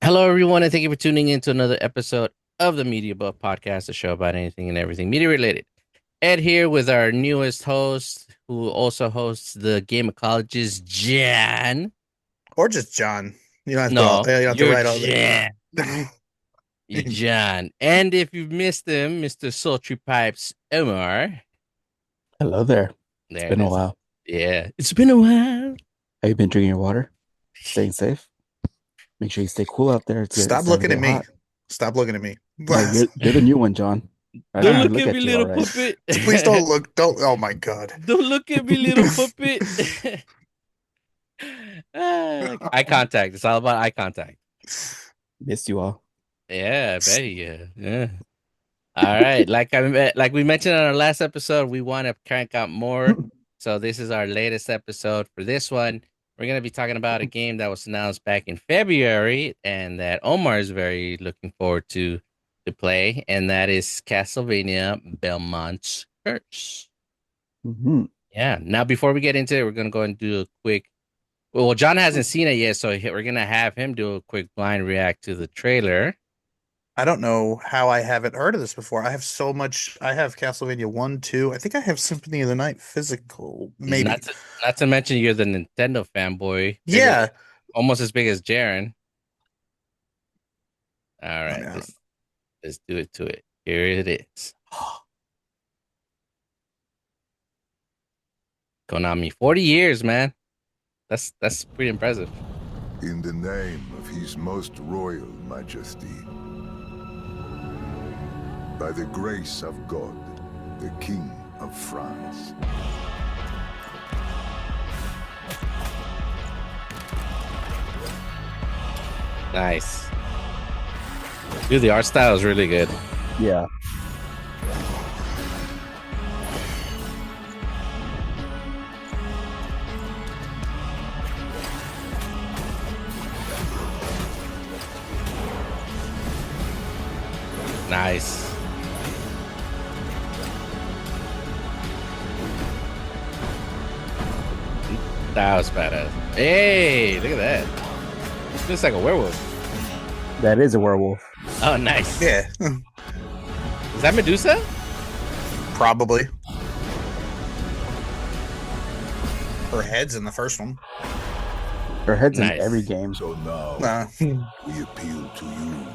Hello, everyone, and thank you for tuning in to another episode of the Media Buff Podcast, a show about anything and everything media related. Ed here with our newest host, who also hosts the Game of Colleges, Jan. Or just John. You don't have to. No, You don't have to you're write all Jan. the. You're Jan. And if you've missed him, Mr. Sultry Pipes, Omar. Hello there. It's There it been a is. while. Yeah, it's been a while. Have you been drinking your water? Staying safe? Make sure you stay cool out there. It's Stop starting to looking at get me. hot. Stop looking at me. No, you're the new one, John. I Don't didn't even look look at me, at you, all little right. puppet. Please don't look. Don't. Oh my god. Don't look at me, little puppet. Eye contact. It's all about eye contact. Missed you all. Yeah, I bet you. Yeah. All right. Like we mentioned on our last episode, we want to crank out more. So this is our latest episode. For this one, we're gonna be talking about a game that was announced back in February and that Omar is very looking forward to play, and that is Castlevania Belmont's Curse. hmm Yeah. Now, before we get into it, we're gonna go and do a quick. Well, John hasn't seen it yet, so we're gonna have him do a quick blind react to the trailer. I don't know how I haven't heard of this before. I have so much. I have Castlevania 1, 2. I think I have Symphony of the Night physical. Maybe. Not to mention you're the Nintendo fanboy, Yeah. almost as big as Jaren. All I right, mean, let's do it to it. Here it is. Konami, 40 years, man. That's pretty impressive. In the name of His Most Royal Majesty, by the grace of God, the King of France. Nice. Dude, the art style is really good. Yeah. Nice. That was badass. Hey, look at that. Looks like a werewolf. That is a werewolf. Oh, nice. yeah. Is that Medusa? Probably. Her head's in the first one. Her head's Nice. in every game. So now, Nah. we appeal to you,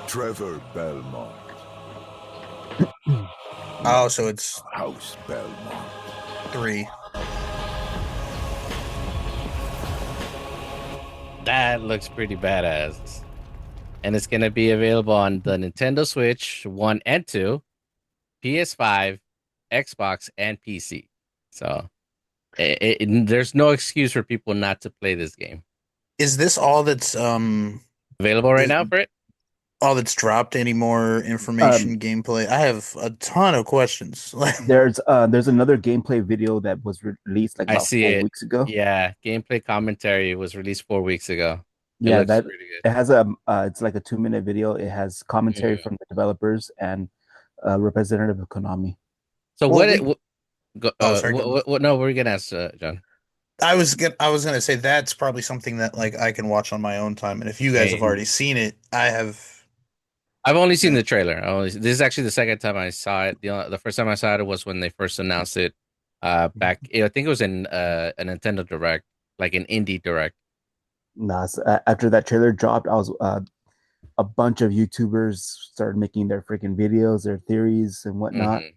Trevor Belmont, Oh, so it's House Belmont. 3. That looks pretty badass. And it's going to be available on the Nintendo Switch 1 and 2, PS5, Xbox, and PC. So there's no excuse for people not to play this game. Is this all that's Available right Is- now for it? all that's dropped? Any more information, gameplay? I have a ton of questions. There's another gameplay video that was released like I about see 4 weeks ago. Yeah, gameplay commentary was released 4 weeks ago. It Yeah, looks that pretty it good. has it's like a 2-minute video. It has commentary Mhm. from the developers and a representative of Konami. So Well, sorry, go what no, we're gonna ask John. I was gonna say that's probably something that like I can watch on my own time. And if you guys have Hey. already seen it, I have. I've only seen the trailer. This is actually the second time I saw it. The first time I saw it was when they first announced it. Back I think it was in a Nintendo Direct, like an indie Direct. Nah, after that trailer dropped, I was a bunch of YouTubers started making their freaking videos, their theories and whatnot, Mhm.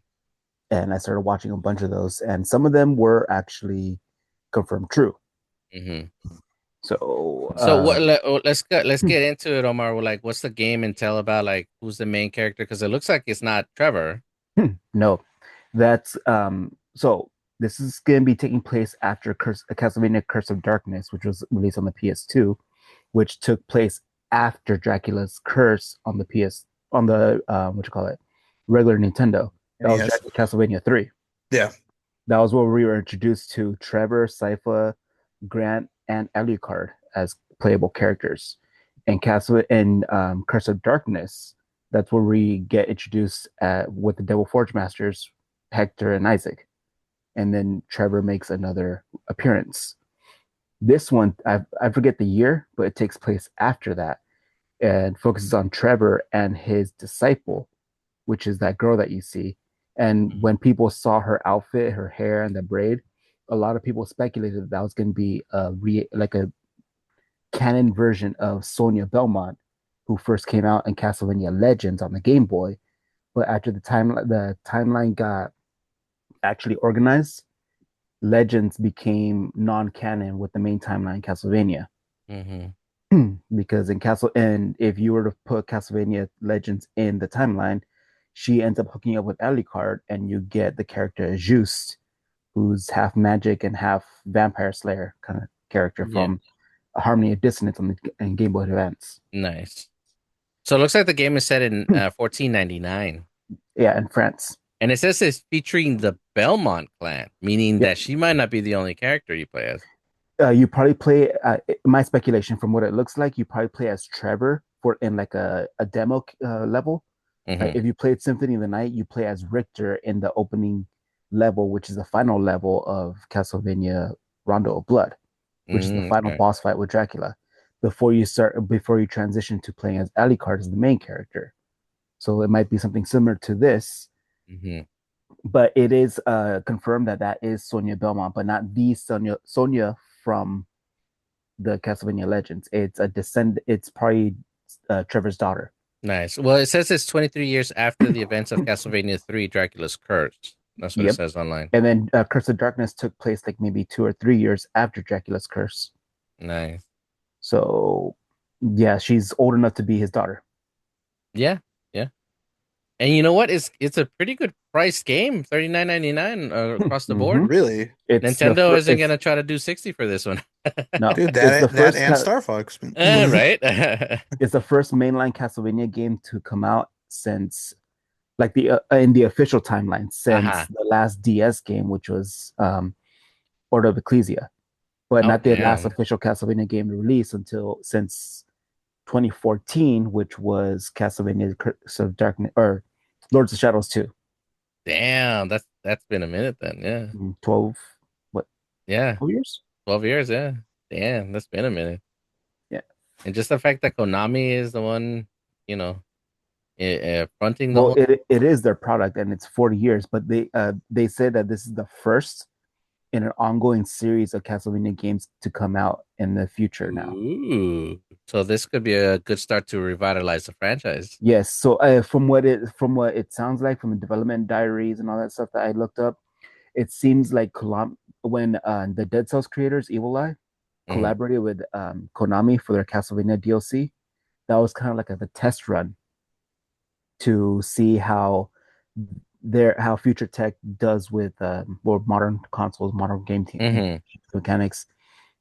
and I started watching a bunch of those, and some of them were actually confirmed true. Mhm. So, So let's get into it, Omar. Well, like, what's the game and tell about like who's the main character? Because it looks like it's not Trevor. no, that's so this is going to be taking place after Castlevania Curse of Darkness, which was released on the PS2, which took place after Dracula's Curse on the what you call it, regular Nintendo. That was Yes. Castlevania 3. Yeah. That was where we were introduced to Trevor, Sypha, Grant, and Alucard as playable characters. And Curse of Darkness, that's where we get introduced with the Devil Forge Masters, Hector and Isaac. And then Trevor makes another appearance. This one, I forget the year, but it takes place after that and focuses on Trevor and his disciple, which is that girl that you see. And Mhm. when people saw her outfit, her hair, and the braid, a lot of people speculated that was going to be like a canon version of Sonia Belmont, who first came out in Castlevania Legends on the Game Boy. But after the timeline got actually organized, Legends became non-canon with the main timeline Castlevania. Mhm. Because in Castle and if you were to put Castlevania Legends in the timeline, she ends up hooking up with Alucard, and you get the character Juste, who's half magic and half vampire slayer kind of character Yeah. from Harmony of Dissonance on the in Game Boy Advance. Nice. So it looks like the game is set in 1499. Yeah, in France. And it says it's featuring the Belmont clan, meaning Yep. that she might not be the only character you play as. You probably play. My speculation from what it looks like, you probably play as Trevor for in like a demo level. Hmm. If you played Symphony of the Night, you play as Richter in the opening level, which is the final level of Castlevania Rondo of Blood, which is the final Okay. boss fight with Dracula. Before you transition to playing as Alucard as the main character. So it might be something similar to this, Hmm. but it is confirmed that that is Sonia Belmont, but not the Sonia from the Castlevania Legends. It's a descend. It's probably Trevor's daughter. Nice. Well, it says it's 23 years after the events of Castlevania 3 Dracula's Curse. That's what it Yep. says online. And then Curse of Darkness took place like maybe 2 or 3 years after Dracula's Curse. Nice. So yeah, she's old enough to be his daughter. Yeah. Yeah. And you know what? It's a pretty good price game, 39.99 across the board. Mhm. Really? It's the Nintendo isn't it's gonna try to do 60 for this one. no, Dude, it's the that first and Star Fox. Right? it's the first mainline Castlevania game to come out since like the in the official timeline since Uh-huh. the last DS game, which was Order of Ecclesia, but Oh, not the last damn. official Castlevania game to release until since 2014, which was Castlevania Curse of Darkness or Lords of Shadows 2. Damn, that's been a minute then. Yeah. 12, what, Yeah. 12 years? 12 years, yeah. Damn, that's been a minute. Yeah. And just the fact that Konami is the one, you know, fronting the Well, whole. it is their product and it's 40 years, but they said that this is the first in an ongoing series of Castlevania games to come out in the future now. Ooh. So this could be a good start to revitalize the franchise. Yes, so from what it sounds like from the development diaries and all that stuff that I looked up, it seems like when the Dead Cells creators Evil Eye Hmm. collaborated with Konami for their Castlevania DLC, that was kind of like the test run to see how future tech does with more modern consoles, modern game team Hmm. mechanics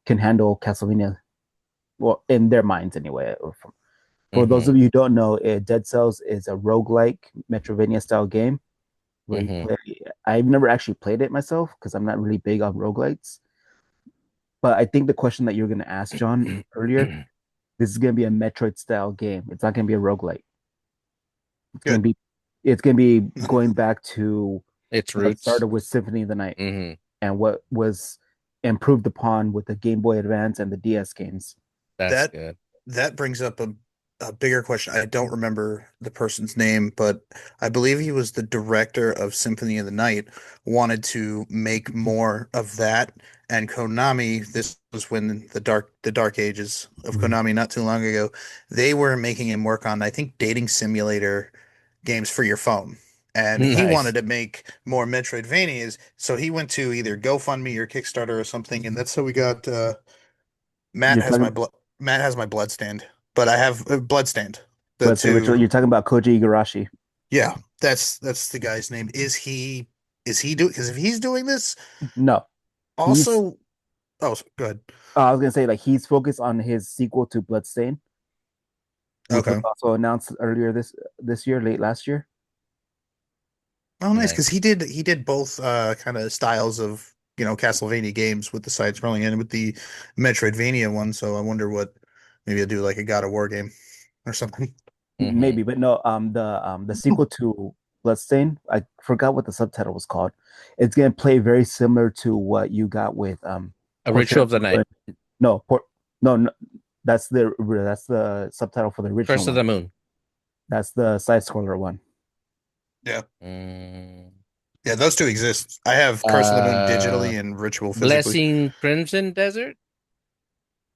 can handle Castlevania. Well, in their minds anyway. For those Hmm. of you who don't know, Dead Cells is a roguelike Metrovania style game where you Hmm. play. I've never actually played it myself because I'm not really big on roguelites. But I think the question that you're going to ask, John, earlier, this is going to be a Metroid style game. It's not going to be a roguelite. It's going to Good. be it's going to be going back to Its what roots. started with Symphony of the Night Hmm. and what was improved upon with the Game Boy Advance and the DS games. That's That good. that brings up a bigger question. I don't remember the person's name, but I believe he was the director of Symphony of the Night, wanted to make more of that. And Konami, this was when the dark ages of Mhm. Konami not too long ago, they were making him work on, I think, dating simulator games for your phone. And he Nice. wanted to make more Metroidvanias, so he went to either GoFundMe or Kickstarter or something, and that's how we got Matt You're has my talking blood. Matt has my bloodstand, but I have a bloodstand. The But say which two, you're talking about Koji Igarashi. yeah, that's the guy's name. Is he doing? Because if he's doing this, No, he's. also, oh, good. I was gonna say like he's focused on his sequel to Bloodstain, which was Okay. also announced earlier this year, late last year. Oh, nice, Nice. because he did both kind of styles of Castlevania games with the side scrolling and with the Metroidvania one. So I wonder what maybe I'll do like a God of War game or something. Hmm. Maybe, but no. The sequel to Bloodstain, I forgot what the subtitle was called. It's gonna play very similar to what you got with A Portrait ritual of of the night. Ruin. No, no, that's the subtitle for the original Curse of one. the Moon. That's the side scroller one. Yeah. Mm. Yeah, those two exist. I have Curse of the Moon Uh, digitally and Ritual physically. Blessing Crimson Desert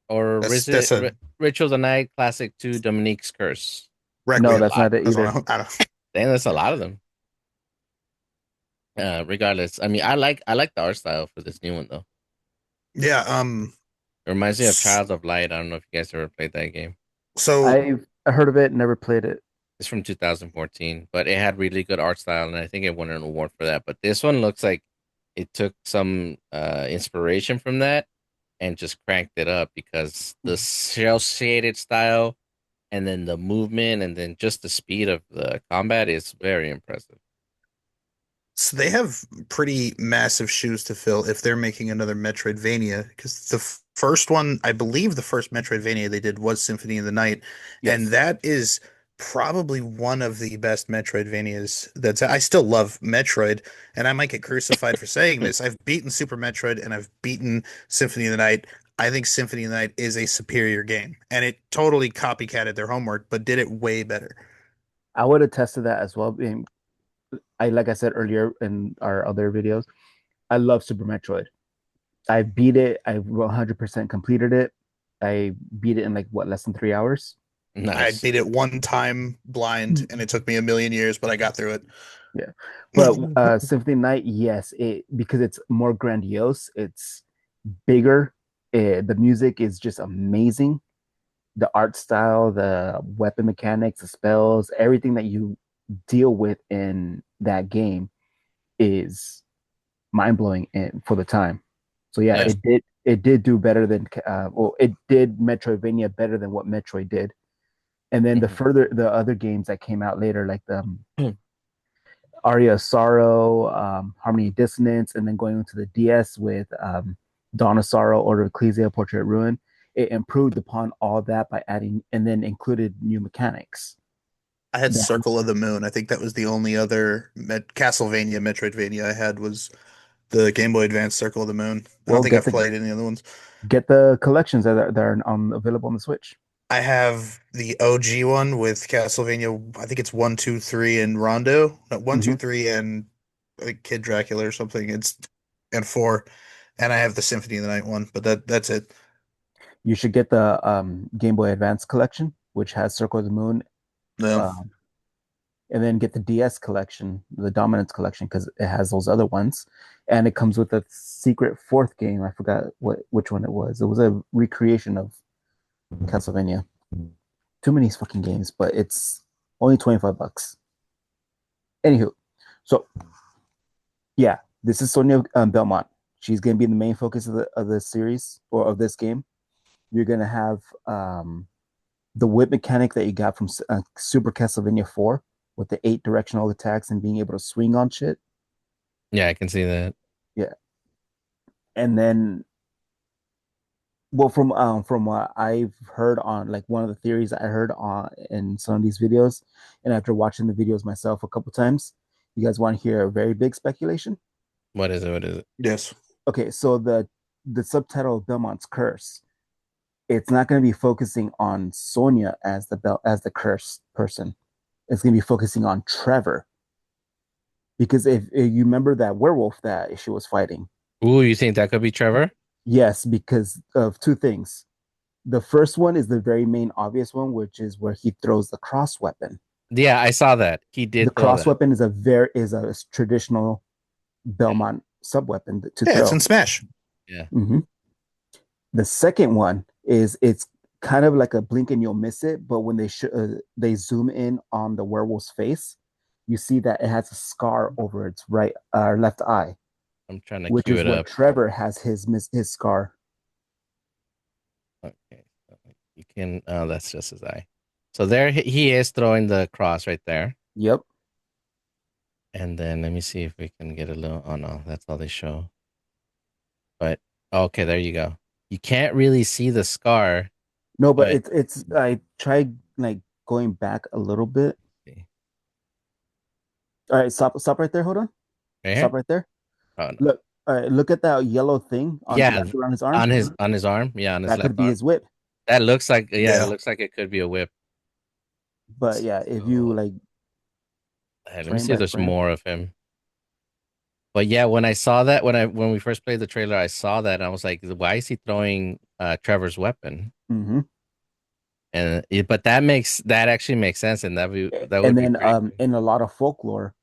or That's a Ritual of the Night Classic 2 Dominique's Curse. No, Requiem. that's not it That's either. what I don't. Dang, that's a lot of them. Regardless, I mean, I like the art style for this new one though. Yeah. It reminds me of Trials of Light. I don't know if you guys ever played that game. So I've heard of it, never played it. It's from 2014, but it had really good art style, and I think it won an award for that. But this one looks like it took some inspiration from that and just cranked it up because the cel shaded style and then the movement and then just the speed of the combat is very impressive. So they have pretty massive shoes to fill if they're making another Metroidvania, because the first one, I believe the first Metroidvania they did was Symphony of the Night, and Yes. that is probably one of the best Metroidvanias that's I still love Metroid, and I might get crucified for saying this. I've beaten Super Metroid and I've beaten Symphony of the Night. I think Symphony of the Night is a superior game, and it totally copycatted their homework, but did it way better. I would attest to that as well. Like I said earlier in our other videos, I love Super Metroid. I beat it. I 100% completed it. I beat it in like what, less than 3 hours. I Nice. beat it one time blind, and it took me a million years, but I got through it. Yeah, but Symphony Night, yes, it because it's more grandiose. It's bigger. The music is just amazing. The art style, the weapon mechanics, the spells, everything that you deal with in that game is mind blowing for the time. So yeah, Yeah. it did do better than well, it did Metroidvania better than what Metroid did. And then Mhm. the other games that came out later, like the Aria of Sorrow, Harmony of Dissonance, and then going into the DS with Dawn of Sorrow, Order of Ecclesia, Portrait of Ruin, it improved upon all that by adding and then included new mechanics. I had That, Circle of the Moon. I think that was the only other Castlevania Metroidvania I had was the Game Boy Advance Circle of the Moon. I don't well, think I've played any other ones. get the collections that are available on the Switch. I have the OG one with Castlevania. I think it's one, two, three, and Rondo. No, one, two, Hmm. three, and I think Kid Dracula or something. It's and four, and I have the Symphony of the Night one. But that's it. You should get the Game Boy Advance collection, which has Circle of the Moon, No, um, and then get the DS collection, the Dominance collection, because it has those other ones, and it comes with a secret fourth game. I forgot which one it was. It was a recreation of Castlevania. Too many fucking games, but it's only $25. Anywho, so yeah, this is Sonia Belmont. She's gonna be the main focus of the series or of this game. You're gonna have the whip mechanic that you got from Super Castlevania 4 with the 8 directional attacks and being able to swing on shit. Yeah, I can see that. Yeah, and then well, from what I've heard on like one of the theories I heard on in some of these videos, and after watching the videos myself a couple times, you guys want to hear a very big speculation? What is it? What is it? yes, Okay, so the subtitle of Belmont's Curse, it's not going to be focusing on Sonia as the cursed person. It's going to be focusing on Trevor because if you remember that werewolf that she was fighting, Ooh, you think that could be Trevor? yes, because of two things. The first one is the very main obvious one, which is where he throws the cross weapon. Yeah, I saw that. He The did throw cross that. weapon is a traditional Belmont sub weapon to yeah, it's in throw. Smash. Yeah. Mm-hmm. The second one is it's kind of like a blink and you'll miss it, but when they zoom in on the werewolf's face, you see that it has a scar over its left eye, I'm trying to which cue is it where up. Trevor has his scar. Okay. So you can that's just his eye. So there he is throwing the cross right there. Yep. And then let me see if we can get a little oh no, that's all they show. But okay, there you go. You can't really see the scar, No, but but it's I tried like going back a little bit. see. All right, stop right there. Hold on. Right Stop here? right there. Oh no. Look. All right, look at that yellow thing on Yeah, wrapped around his arm. on his arm. Yeah, on his That could left be arm. his whip. That looks like yeah, it Yeah. looks like it could be a whip. But yeah, if you So like let me frame see if by there's frame. more of him. But yeah, when I saw that, when we first played the trailer, I saw that and I was like, why is he throwing Trevor's weapon? Hmm. But that actually makes sense, and that And would be then pretty cool. in a lot of folklore,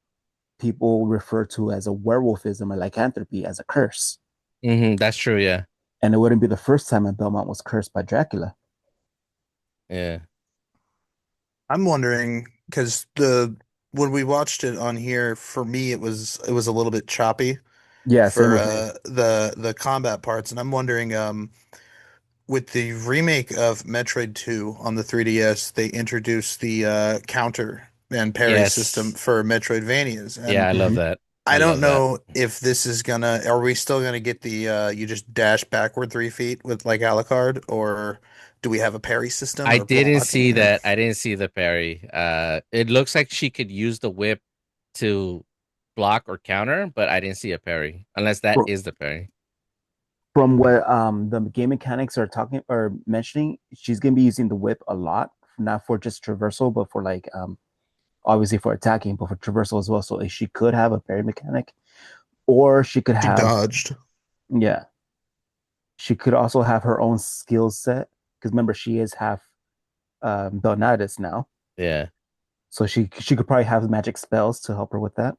people refer to as a werewolfism or lycanthropy as a curse. That's true. Yeah, And it wouldn't be the first time that Belmont was cursed by Dracula. yeah, I'm wondering because the when we watched it on here, for me it was a little bit choppy Yeah, same for with me. the combat parts, and I'm wondering with the remake of Metroid 2 on the 3DS, they introduced the counter and parry system yes, for Metroidvanias, yeah. and I love Hmm. that. I I don't love that. know if this is gonna, are we still gonna get the you just dash backward 3 feet with like Alucard, or do we have a parry system I or didn't see blocking or that. I didn't see the parry. It looks like she could use the whip to block or counter, but I didn't see a parry unless that From, is the parry. from what the game mechanics are talking or mentioning, she's gonna be using the whip a lot, not for just traversal, but for like obviously for attacking, but for traversal as well. So she could have a parry mechanic, or she could she have dodged? yeah, she could also have her own skill set because remember she is half Belnatus now, Yeah, so she could probably have magic spells to help her with that.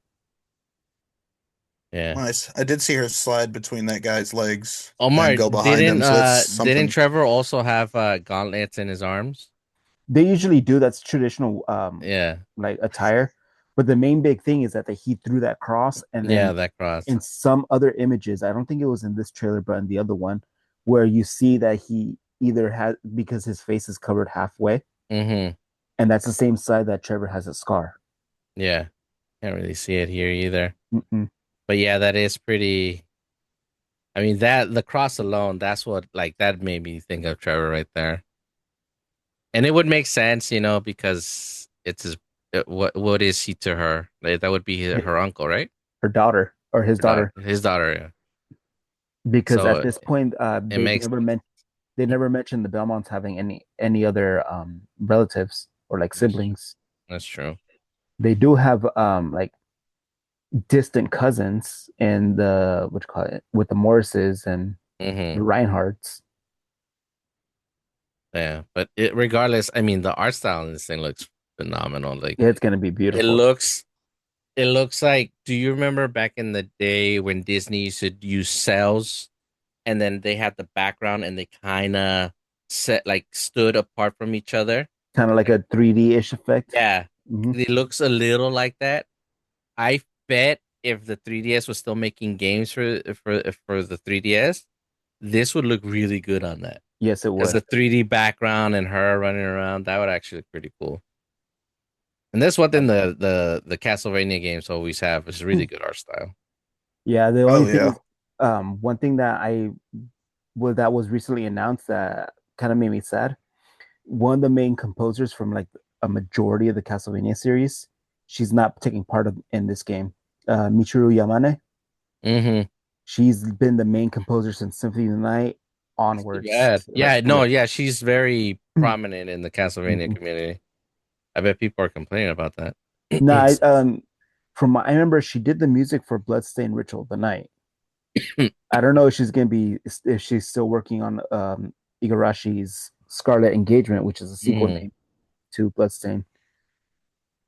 yeah. Nice. I did see her slide between that guy's legs and Omar, go behind him, so that's didn't something. Trevor also have gauntlets in his arms? They usually do that's traditional Yeah, like attire, but the main big thing is that he threw that cross, and yeah, then that cross. in some other images, I don't think it was in this trailer, but in the other one, where you see that he either had because his face is covered halfway, Mm-hmm. and that's the same side that Trevor has a scar. Yeah, can't really see it here either. Mm-mm. But yeah, that is pretty. I mean, that the cross alone, that's what like that made me think of Trevor right there. And it would make sense, because it's his. What is he to her? Like, that would be her uncle, right? Her daughter or his Her daughter, daughter, his daughter. Yeah. because So at this point, it makes. they never mentioned the Belmonts having any other relatives or like siblings. That's true. They do have like distant cousins in the what you call it with the Morrises and the Mm-hmm. Reinhardts. Yeah, but regardless, I mean, the art style in this thing looks phenomenal. Like It's gonna be it beautiful. looks, it looks like. Do you remember back in the day when Disney used to use cells, and then they had the background, and they kind of set like stood apart from each other? Kind of like a 3D-ish effect. Yeah, Hmm. it looks a little like that. I bet if the 3DS was still making games for the 3DS, this would look really good on that. Yes, it Because would. the 3D background and her running around, that would actually look pretty cool. And that's one thing the Castlevania games always have is really good art style. Yeah, the only Oh yeah. thing, one thing that that was recently announced that kind of made me sad. One of the main composers from like a majority of the Castlevania series, she's not taking part of in this game. Michiru Yamane, Mm-hmm. she's been the main composer since Symphony of the Night That's too onwards. bad. Like, Yeah, no, yeah. yeah, she's very prominent in the Castlevania Mhm. community. I bet people are complaining about that. No, I remember she did the music for Bloodstained Ritual of the Night. I don't know if she's gonna be if she's still working on Igarashi's Scarlet Engagement, which is a sequel Mm, name to Bloodstain.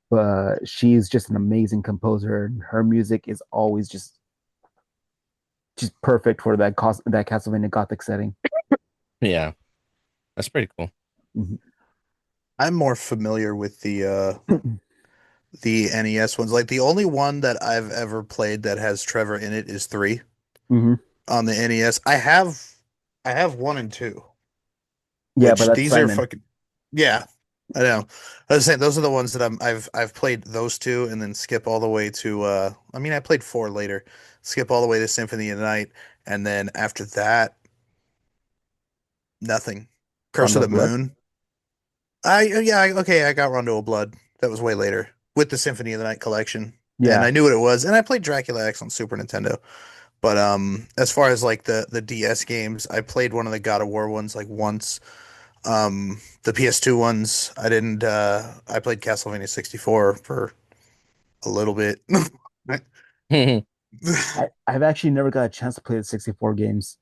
But she's just an amazing composer, and her music is always just perfect for that Castlevania Gothic setting. yeah, that's pretty cool. Mhm. I'm more familiar with the NES ones. Like the only one that I've ever played that has Trevor in it is 3 Mhm. on the NES. I have 1 and 2, Yeah, but which that's these are Simon. fucking yeah, I know. I was saying those are the ones that I've played those two and then skip all the way to I mean I played 4 later. Skip all the way to Symphony of the Night, and then after that, nothing. Curse of Rondo the of Blood. Moon. Okay, I got Rondo of Blood. That was way later with the Symphony of the Night collection, and Yeah, I knew what it was. And I played Dracula X on Super Nintendo, But as far as like the DS games, I played one of the God of War ones like once. The PS2 ones, I didn't. I played Castlevania 64 for a little bit. I've actually never got a chance to play the 64 games,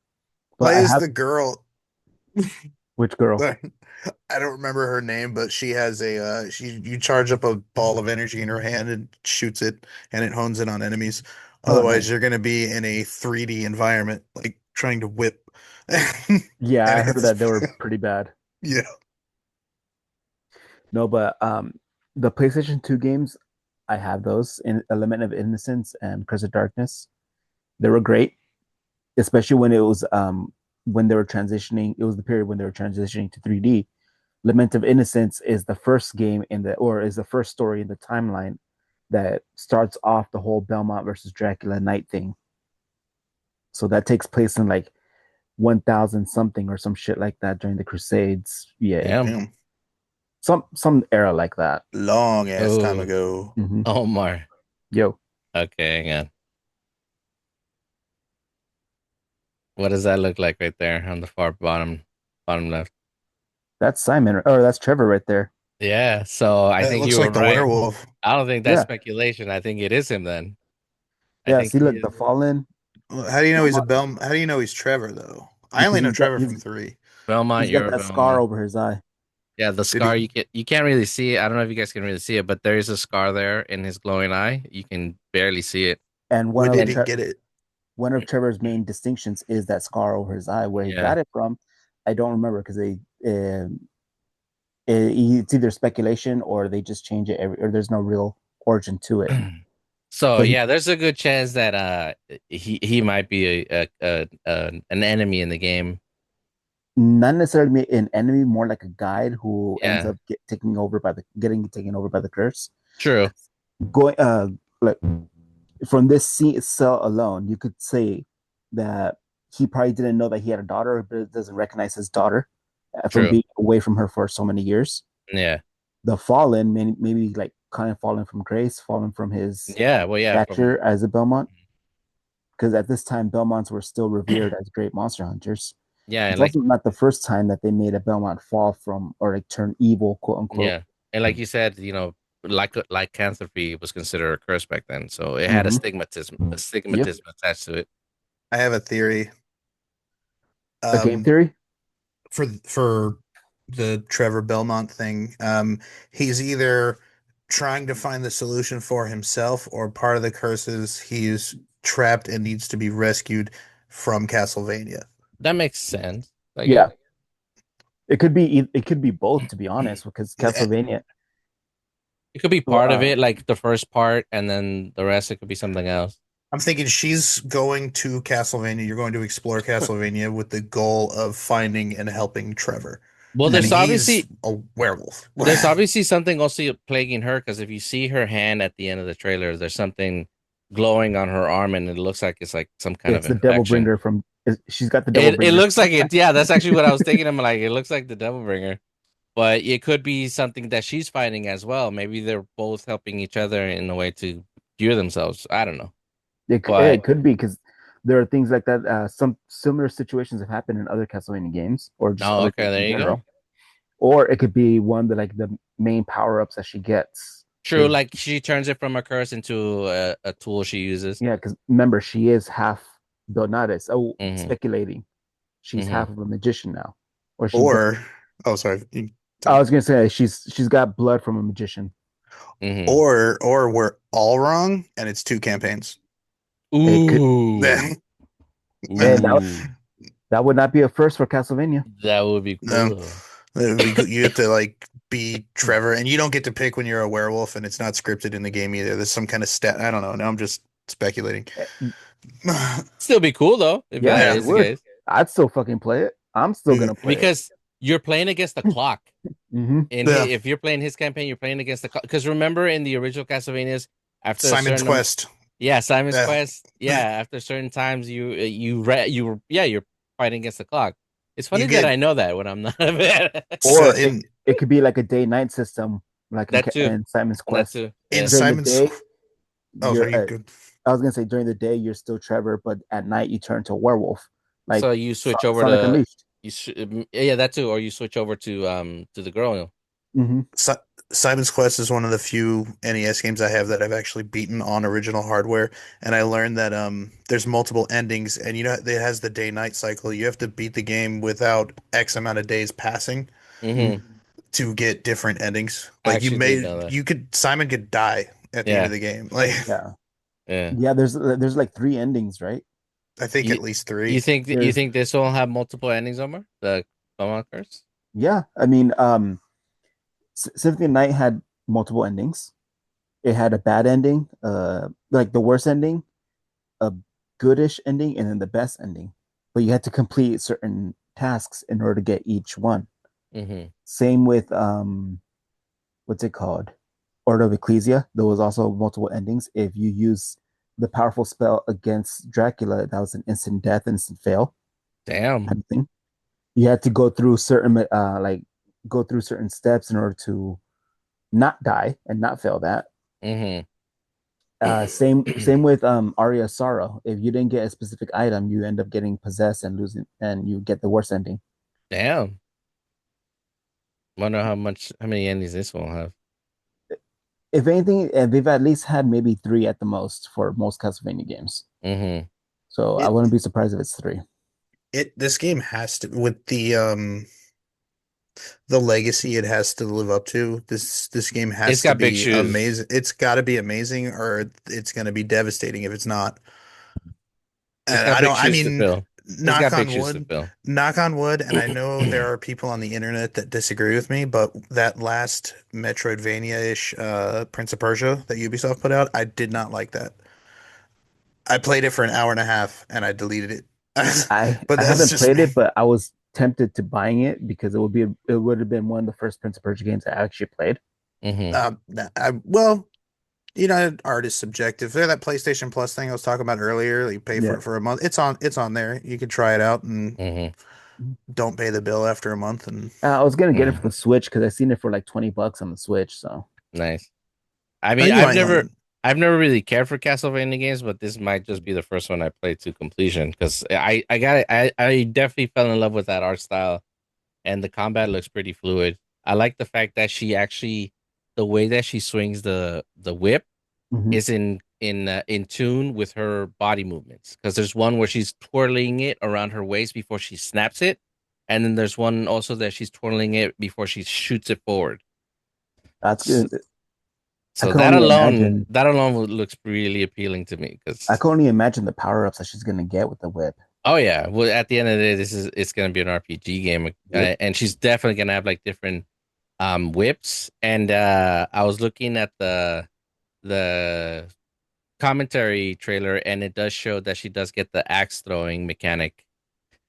but Play I as have. the girl. Which girl? I don't remember her name, but she has a you charge up a ball of energy in her hand and shoots it and it hones in on enemies. Oh, Otherwise, nice. you're going to be in a 3D environment, like trying to whip. Yeah, And I heard it's that they were pretty bad. yeah. No, but the PlayStation 2 games, I have those in Element of Innocence and Curse of Darkness. They were great, especially when they were transitioning. It was the period when they were transitioning to 3D. Lament of Innocence is the first game is the first story in the timeline that starts off the whole Belmont versus Dracula night thing. So that takes place in like 1000 something or some shit like that during the Crusades. Yeah, Damn. Damn. some era like that. Long ass time Oh, ago. Mm-hmm. Omar. Yo, Okay, hang on. What does that look like right there on the far bottom left? that's Simon, or that's Trevor right there. Yeah, so I It think looks you were like the right. werewolf. I don't think that's Yeah, speculation. I think it is him then. I yeah. think See, he look, is the Fallen. How do you know he's a Belmont, Bel? How do you know he's Trevor though? I because only know Trevor from three. Belmont, he's got you're a that scar Belmont. over his eye. Yeah, the Did scar he? you can't really see it. I don't know if you guys can really see it, but there is a scar there in his glowing eye. You can barely see it. And Where did he get it? one of Trevor's main distinctions is that scar over his eye. Where he Yeah, got it from, I don't remember because it's either speculation or they just change it or there's no real origin to it. so But yeah, there's a good chance that he might be an enemy in the game. not necessarily an enemy, more like a guide who ends Yeah, up getting taken over by the curse. true, Going like from this scene cell alone, you could say that he probably didn't know that he had a daughter, but doesn't recognize his daughter from true. being away from her for so many years. Yeah, The fallen, maybe like kind of fallen from grace, fallen from his yeah. Well, yeah, from stature as a Belmont, because at this time Belmonts were still revered as great monster hunters. yeah, It's and like also not the first time that they made a Belmont fall from or like turn evil, quote unquote. yeah, and like you said, like lycanthropy was considered a curse back then, so it had Mm-hmm. a Yep. stigmatism attached to it. I have a theory. A game Um, theory. for the Trevor Belmont thing. He's either trying to find the solution for himself, or part of the curse is he's trapped and needs to be rescued from Castlevania. That makes sense, I guess. Yeah, it could be both, to be honest, because Castlevania. It could be So, part of it, like the first part, and then the rest it could be something else. I'm thinking she's going to Castlevania. You're going to explore Castlevania with the goal of finding and helping Trevor. Well, And he's a werewolf. there's obviously something also plaguing her because if you see her hand at the end of the trailer, there's something glowing on her arm, and it looks like it's like some kind of it's the Devil infection. Bringer she's got the Devil It Bringer. looks like it. Yeah, that's actually what I was thinking. I'm like, it looks like the Devil Bringer, but it could be something that she's fighting as well. Maybe they're both helping each other in a way to cure themselves. I don't know, but It could be because there are things like that. Some similar situations have happened in other Castlevania games or just oh, other okay, games in there you go. general. Or it could be one that like the main power ups that she gets True, is like she turns it from a curse into a tool she uses. yeah, because remember she is half Donatus. Oh, Hmm. speculating. She's half Hmm. of a magician now. Or she's got Or, oh, sorry. I was gonna say she's got blood from a magician. Hmm. Or we're all wrong, and it's two campaigns. It could Ooh, and ooh, that would not be a first for Castlevania. that would be No, cool. you have to like be Trevor, and you don't get to pick when you're a werewolf, and it's not scripted in the game either. There's some kind of stat. I don't know. Now I'm just speculating. Still be cool though if Yeah, that Yeah, it is the would. case. I'd still fucking play it. I'm still gonna play it. Because you're playing against the clock. Hmm. yeah. If you're playing his campaign, you're playing against the clock. Because remember in the original Castlevanias, after a Simon's certain Quest. yeah, Simon's Yeah. Quest, yeah, after certain times you're fighting against the clock. It's You funny that get I know that when I'm not Or in it could be like a day night system, like that too, in Simon's that Quest. too. in Yeah, During the Simon's. day, Oh, you're sorry. You good? I was gonna say during the day you're still Trevor, but at night you turn to a werewolf, like So you switch over Sonic to Unleashed. yeah, that too, or you switch over to the girl. Hmm. Si Simon's Quest is one of the few NES games I have that I've actually beaten on original hardware, and I learned that there's multiple endings, and you know it has the day-night cycle. You have to beat the game without X amount of days passing Mm-hmm. to get different endings. I Like actually did know that. Simon could die at the end of Yeah, the game. Like Yeah, yeah. yeah. There's like three endings, right? I think You at least you three. think you There's think this will have multiple endings, Omar? The Belmont Curse? Yeah. I mean, Symphony of the Night had multiple endings. It had a bad ending, like the worst ending, a goodish ending, and then the best ending. But you had to complete certain tasks in order to get each one. Mm-hmm. Same with what's it called? Order of Ecclesia. There was also multiple endings. If you use the powerful spell against Dracula, that was an instant death, instant fail Damn. kind of thing. You had to go through certain go through certain steps in order to not die and not fail that. Mm-hmm. Same with Aria of Sorrow. If you didn't get a specific item, you end up getting possessed and losing, and you get the worst ending. Damn. Wonder how many endings this will have. If anything, they've at least had maybe three at the most for most Castlevania games. Mm-hmm. So I It wouldn't be surprised if it's three. this game has to with the legacy it has to live up to. This game It's has to got big be shoes. amazing. It's got to be amazing, or it's going to be devastating if it's not. It's And got I big don't. I shoes to mean, fill. It's knock got big on shoes to wood, fill. knock on wood. And I know there are people on the internet that disagree with me, but that last Metroidvania-ish Prince of Persia that Ubisoft put out, I did not like that. I played it for an hour and a half and I deleted it. But I that's haven't just played me. it, but I was tempted to buying it because it would have been one of the first Prince of Persia games I actually played. Mm-hmm. Well, you know, art is subjective. There, that PlayStation Plus thing I was talking about earlier, you pay for Yeah. it for a month. It's on there. You can try it out and Mm-hmm. don't pay the bill after a month. And I was gonna get it for Mm. the Switch because I seen it for like $20 on the Switch. So Nice. I oh, mean, you might like. I've never really cared for Castlevania games, but this might just be the first one I played to completion because I definitely fell in love with that art style and the combat looks pretty fluid. I like the fact that she actually the way that she swings the whip mhm. is in tune with her body movements because there's one where she's twirling it around her waist before she snaps it, and then there's one also that she's twirling it before she shoots it forward. That's So, good. I so can only imagine. that alone looks really appealing to me I because can only imagine the power ups that she's gonna get with the whip. oh yeah, well at the end of the day it's gonna be an RPG game Yep. and she's definitely gonna have like different whips and I was looking at the commentary trailer, and it does show that she does get the axe throwing mechanic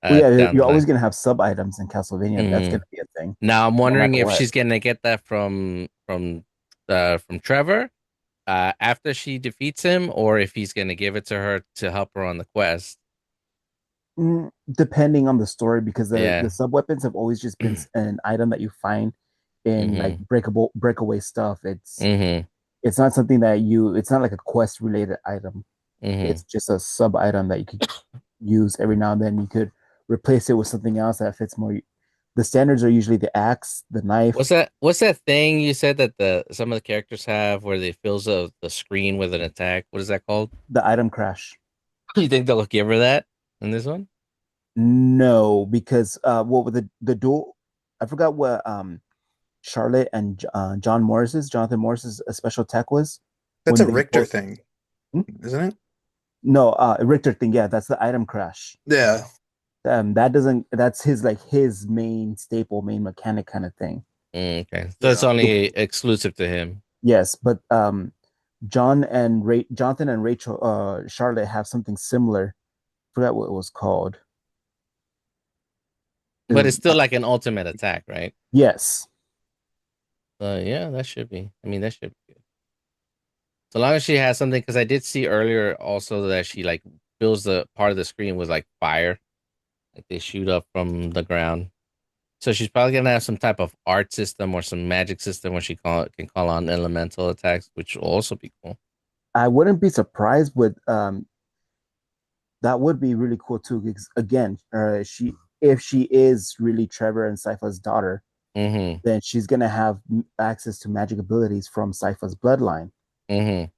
Well, yeah, down you're the always line. gonna have sub items in Castlevania. That's Hmm. gonna be a thing, Now I'm no wondering matter if what. she's gonna get that from Trevor after she defeats him, or if he's gonna give it to her to help her on the quest. Depending on the story, because the Yeah. sub weapons have always just been an item that you find in like Hmm. breakaway stuff. Hmm. It's not something that you. It's not like a quest related item. Hmm. It's just a sub item that you could use every now and then. You could replace it with something else that fits more. The standards are usually the axe, the knife, What's that thing you said that the some of the characters have where they fills the screen with an attack? What is that called? the item crash. You think they'll give her that in this one? No, because what were the dual? I forgot what Charlotte and Jonathan Morris's special attack was That's when a they Richter both. thing, Hmm? isn't it? No, Richter thing. Yeah, that's the item crash. Yeah. That doesn't. That's his like his main staple, main mechanic kind of thing. Okay, so it's Yeah. only exclusive to him. Yes, but Jonathan and Rachel Charlotte have something similar. Forgot what it was called. But it's still like an ultimate attack, right? Yes. Yeah, that should be. I mean, that should be good. So long as she has something, because I did see earlier also that she like fills the part of the screen with like fire, like they shoot up from the ground. So she's probably gonna have some type of art system or some magic system where she can call on elemental attacks, which will also be cool. I wouldn't be surprised, but that would be really cool too. Because again, she if she is really Trevor and Sypha's daughter, Mm-hmm. then she's gonna have access to magic abilities from Sypha's bloodline. Mm-hmm.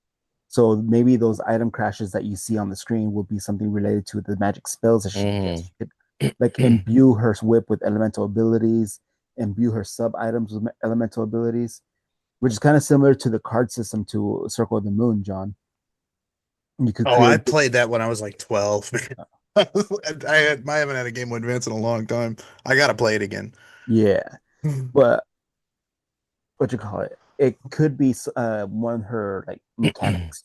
So maybe those item crashes that you see on the screen will be something related to the magic spells that she gets. Mm-hmm. She could like imbue her whip with elemental abilities, imbue her sub items with elemental abilities, which is kind of similar to the card system to Circle of the Moon, John. You could Oh, I create, played that when I was like 12. I haven't had a Game Boy Advance in a long time. I gotta play it again. yeah, but what you call it? It could be one of her like mechanics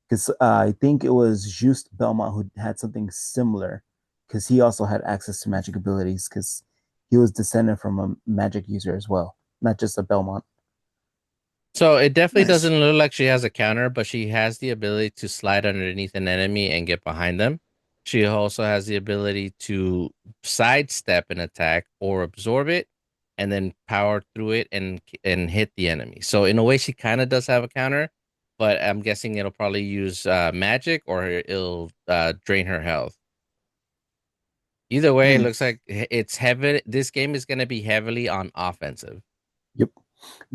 because I think it was just Belmont who had something similar because he also had access to magic abilities because he was descended from a magic user as well, not just a Belmont. So it definitely Nice. doesn't look like she has a counter, but she has the ability to slide underneath an enemy and get behind them. She also has the ability to sidestep an attack or absorb it and then power through it and hit the enemy. So in a way she kind of does have a counter, but I'm guessing it'll probably use magic or it'll drain her health. Either way, it Hmm. looks like it's heavy. This game is going to be heavily on offensive. Yep,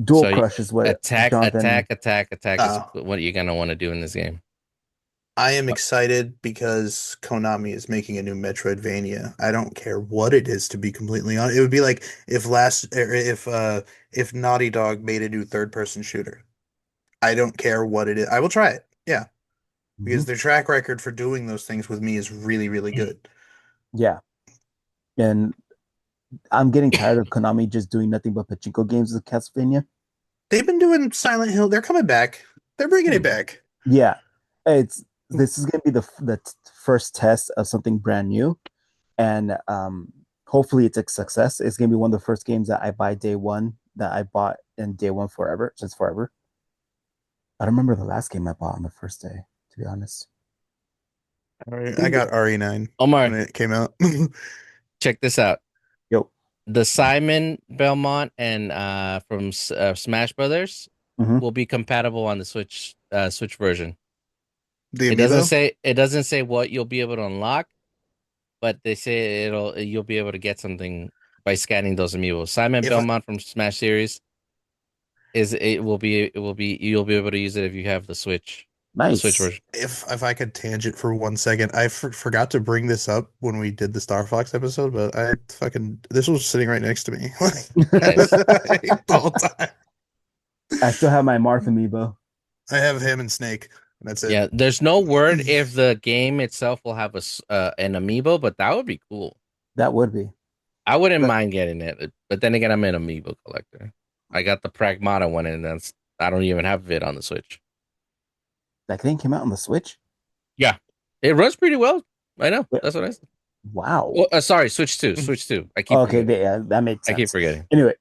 dual So crush is what attack, Jonathan. attack, attack, attack is Uh, what you're gonna want to do in this game. I am excited because Konami is making a new Metroidvania. I don't care what it is, to be completely honest. It would be like if Naughty Dog made a new third-person shooter. I don't care what it is. I will try it. Yeah, Mhm. because their track record for doing those things with me is really, really good. Yeah, and I'm getting tired of Konami just doing nothing but pachinko games with Castlevania. They've been doing Silent Hill. They're coming back. They're bringing it back. Yeah, it's this is gonna be first test of something brand new, and hopefully it's a success. It's gonna be one of the first games that I buy day one that I bought in day one forever, since forever. I don't remember the last game I bought on the first day, to be honest. I got RE9 when Omar, it came out. check this out. Yo, The Simon Belmont and from Smash Brothers hmm will be compatible on the Switch version. The amiibo? It doesn't say what you'll be able to unlock, but they say you'll be able to get something by scanning those amiibos. Simon If I, Belmont from Smash series it will be you'll be able to use it if you have the Switch nice. version. if I could tangent for 1 second, I forgot to bring this up when we did the Star Fox episode, but I fucking this was sitting right next to me Nice. the whole time. I still have my Marth amiibo. I have him and Snake, and that's it. Yeah, there's no word if the game itself will have an amiibo, but that would be cool. That would be. I wouldn't But mind getting it, but then again, I'm an amiibo collector. I got the Pragmata one, and I don't even have it on the Switch. that thing came out on the Switch. Yeah, it runs pretty well. I know. Yeah. That's what I said. Wow. Well, sorry, Switch 2. I keep Okay, forgetting. yeah, that makes I keep sense. forgetting. Anyway,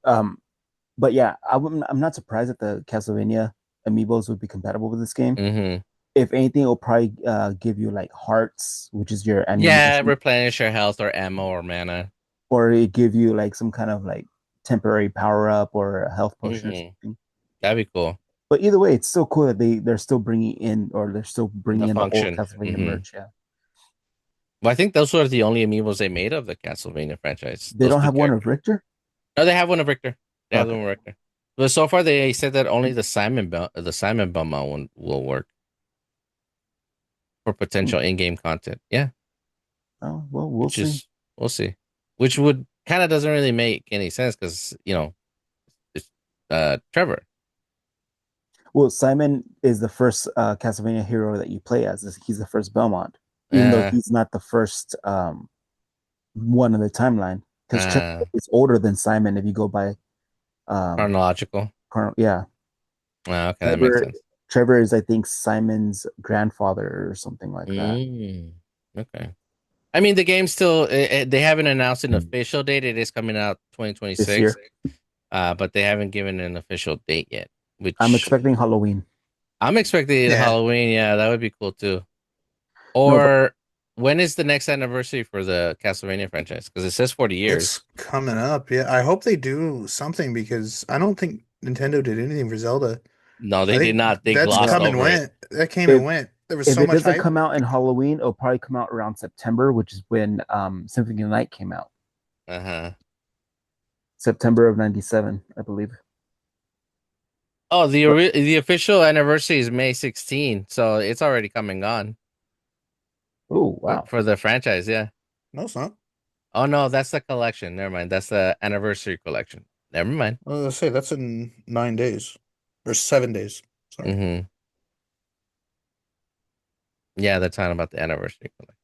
but yeah, I'm not surprised that the Castlevania amiibos would be compatible with this game. Hmm. If anything, it'll probably give you like hearts, which is your Yeah, ammunition, replenish your health or ammo or mana. or it give you like some kind of like temporary power up or a health potion or Hmm. something. That'd be cool. But either way, it's still cool that they're still bringing in or they're still bringing The in the old function. Castlevania Hmm. merch. Yeah, Well, I think those were the only amiibos they made of the Castlevania franchise. they Those don't two have one of characters. Richter. No, they have one of Richter. They have Okay, one of Richter. But so far, they said that only the Simon Belmont one will work for hmm. potential in-game content. Yeah, Oh well, we'll which see. is we'll see. Which would kind of doesn't really make any sense because it's Trevor. Well, Simon is the first Castlevania hero that you play as. He's the first Belmont, even though Uh, he's not the first one in the timeline. Because Trevor uh, is older than Simon if you go by um, Chronological. yeah. Okay, that makes Trevor sense. Trevor is I think Simon's grandfather or something like that. Mm, okay. I mean, the game still they haven't announced an official date. It is coming out This 2026, year. but they haven't given an official date yet. I'm Which expecting Halloween. I'm expecting Yeah, Halloween. Yeah, that would be cool too. No, but Or when is the next anniversary for the Castlevania franchise? Because it says 40 years. it's coming up. Yeah, I hope they do something because I don't think Nintendo did anything for Zelda. No, they I did think not. They that's glossed come and over it. went. That came and If went. There was if so it much doesn't hype. come out in Halloween, it'll probably come out around September, which is when Symphony of the Night came out. Uh-huh. September of '97, I believe. Oh, But the official anniversary is May 16, so it's already come and gone oh wow, for the franchise. Yeah. No, it's not. Oh no, that's the collection. Never mind. That's the anniversary collection. Never mind. I was gonna say that's in 9 days or 7 days. Sorry. Mm-hmm. Yeah, they're talking about the anniversary collection.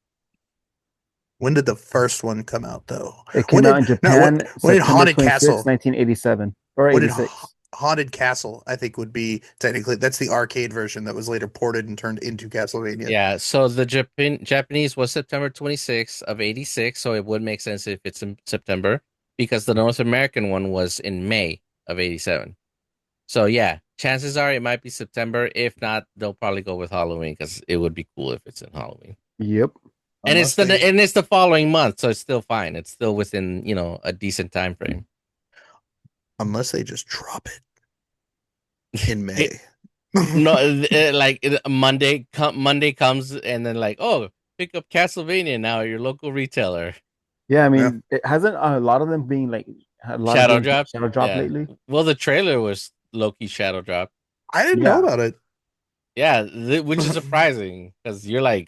When did the first one come out, though? it When came out did in no? Japan When did September Haunted 26, Castle? 1987 or When did 86. Haunted Castle? I think would be technically that's the arcade version that was later ported and turned into Castlevania. Yeah, so the Japanese was September 26th of 86, so it would make sense if it's in September because the North American one was in May of 87. So yeah, chances are it might be September. If not, they'll probably go with Halloween because it would be cool if it's in Halloween. Yep. And Unless they it's the following month, so it's still fine. It's still within, a decent time frame. unless they just drop it in It, May. no, Monday comes and then like, oh, pick up Castlevania now at your local retailer. Yeah, I Yeah. mean, it hasn't a lot of them being like a lot of Shadow games drop. shadow drop Yeah. lately. Well, the trailer was low-key shadow drop. I didn't know Yeah. about it. Yeah, which is surprising because you're like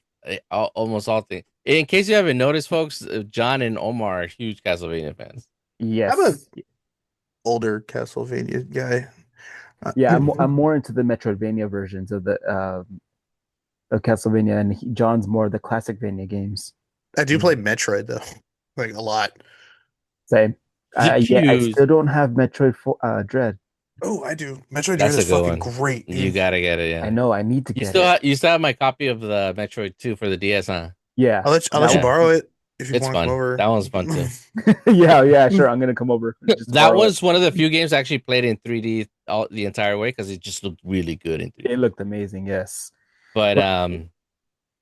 almost all things. In case you haven't noticed, folks, John and Omar are huge Castlevania fans. Yes. I'm a older Castlevania guy. Yeah, I'm more into the Metroidvania versions of the of Castlevania, and John's more the classic Vania games. I do play Metroid though, like a lot. Same. Yeah, I Huge. still don't have Metroid Dread. Oh, I do. Metroid Dread That's a is good fucking one. great. You Dude. gotta get it. I Yeah. know I need to You get still it. you still have my copy of the Metroid 2 for the DS, huh? Yeah, I'll let you Yeah. borrow it if you It's want to come fun. over. That one's fun too. yeah, sure. I'm gonna come over just to That borrow it. was one of the few games I actually played in 3D the entire way because it just looked really good in 3D. It looked amazing, yes. But But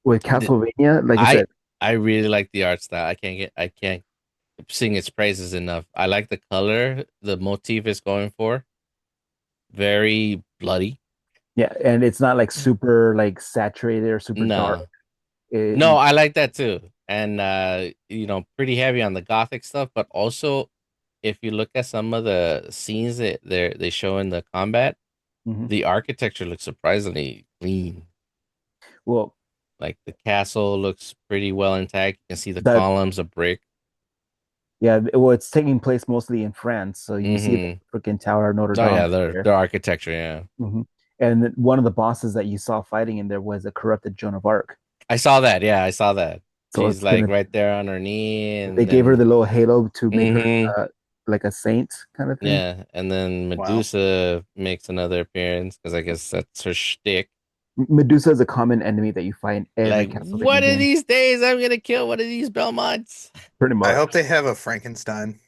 with Castlevania, like I I said, I really like the art style. I can't sing its praises enough. I like the color, the motif is going for. Very bloody. yeah, and it's not like super like saturated or super dark. No. It, No, I like that too. And pretty heavy on the gothic stuff, but also if you look at some of the scenes that they show in the combat, mhm. the architecture looks surprisingly clean. Well, Like the castle looks pretty well intact. You can see the that columns of brick. yeah, well, it's taking place mostly in France, so you see the Mm-hmm. freaking Tower of Notre Oh Dame yeah, right there. their architecture, yeah. Mhm. And one of the bosses that you saw fighting in there was a corrupted Joan of Arc. I saw that. Yeah, I saw that. So She's it's like gonna right there on her knee, they and gave her then the little halo to make her hmm like a saint kind of thing. yeah, and then Wow. Medusa makes another appearance because I guess that's her shtick. Medusa is a common enemy that you find in every Like Castlevania one of game, these days, I'm gonna kill one of these Belmonts. pretty I much. hope they have a Frankenstein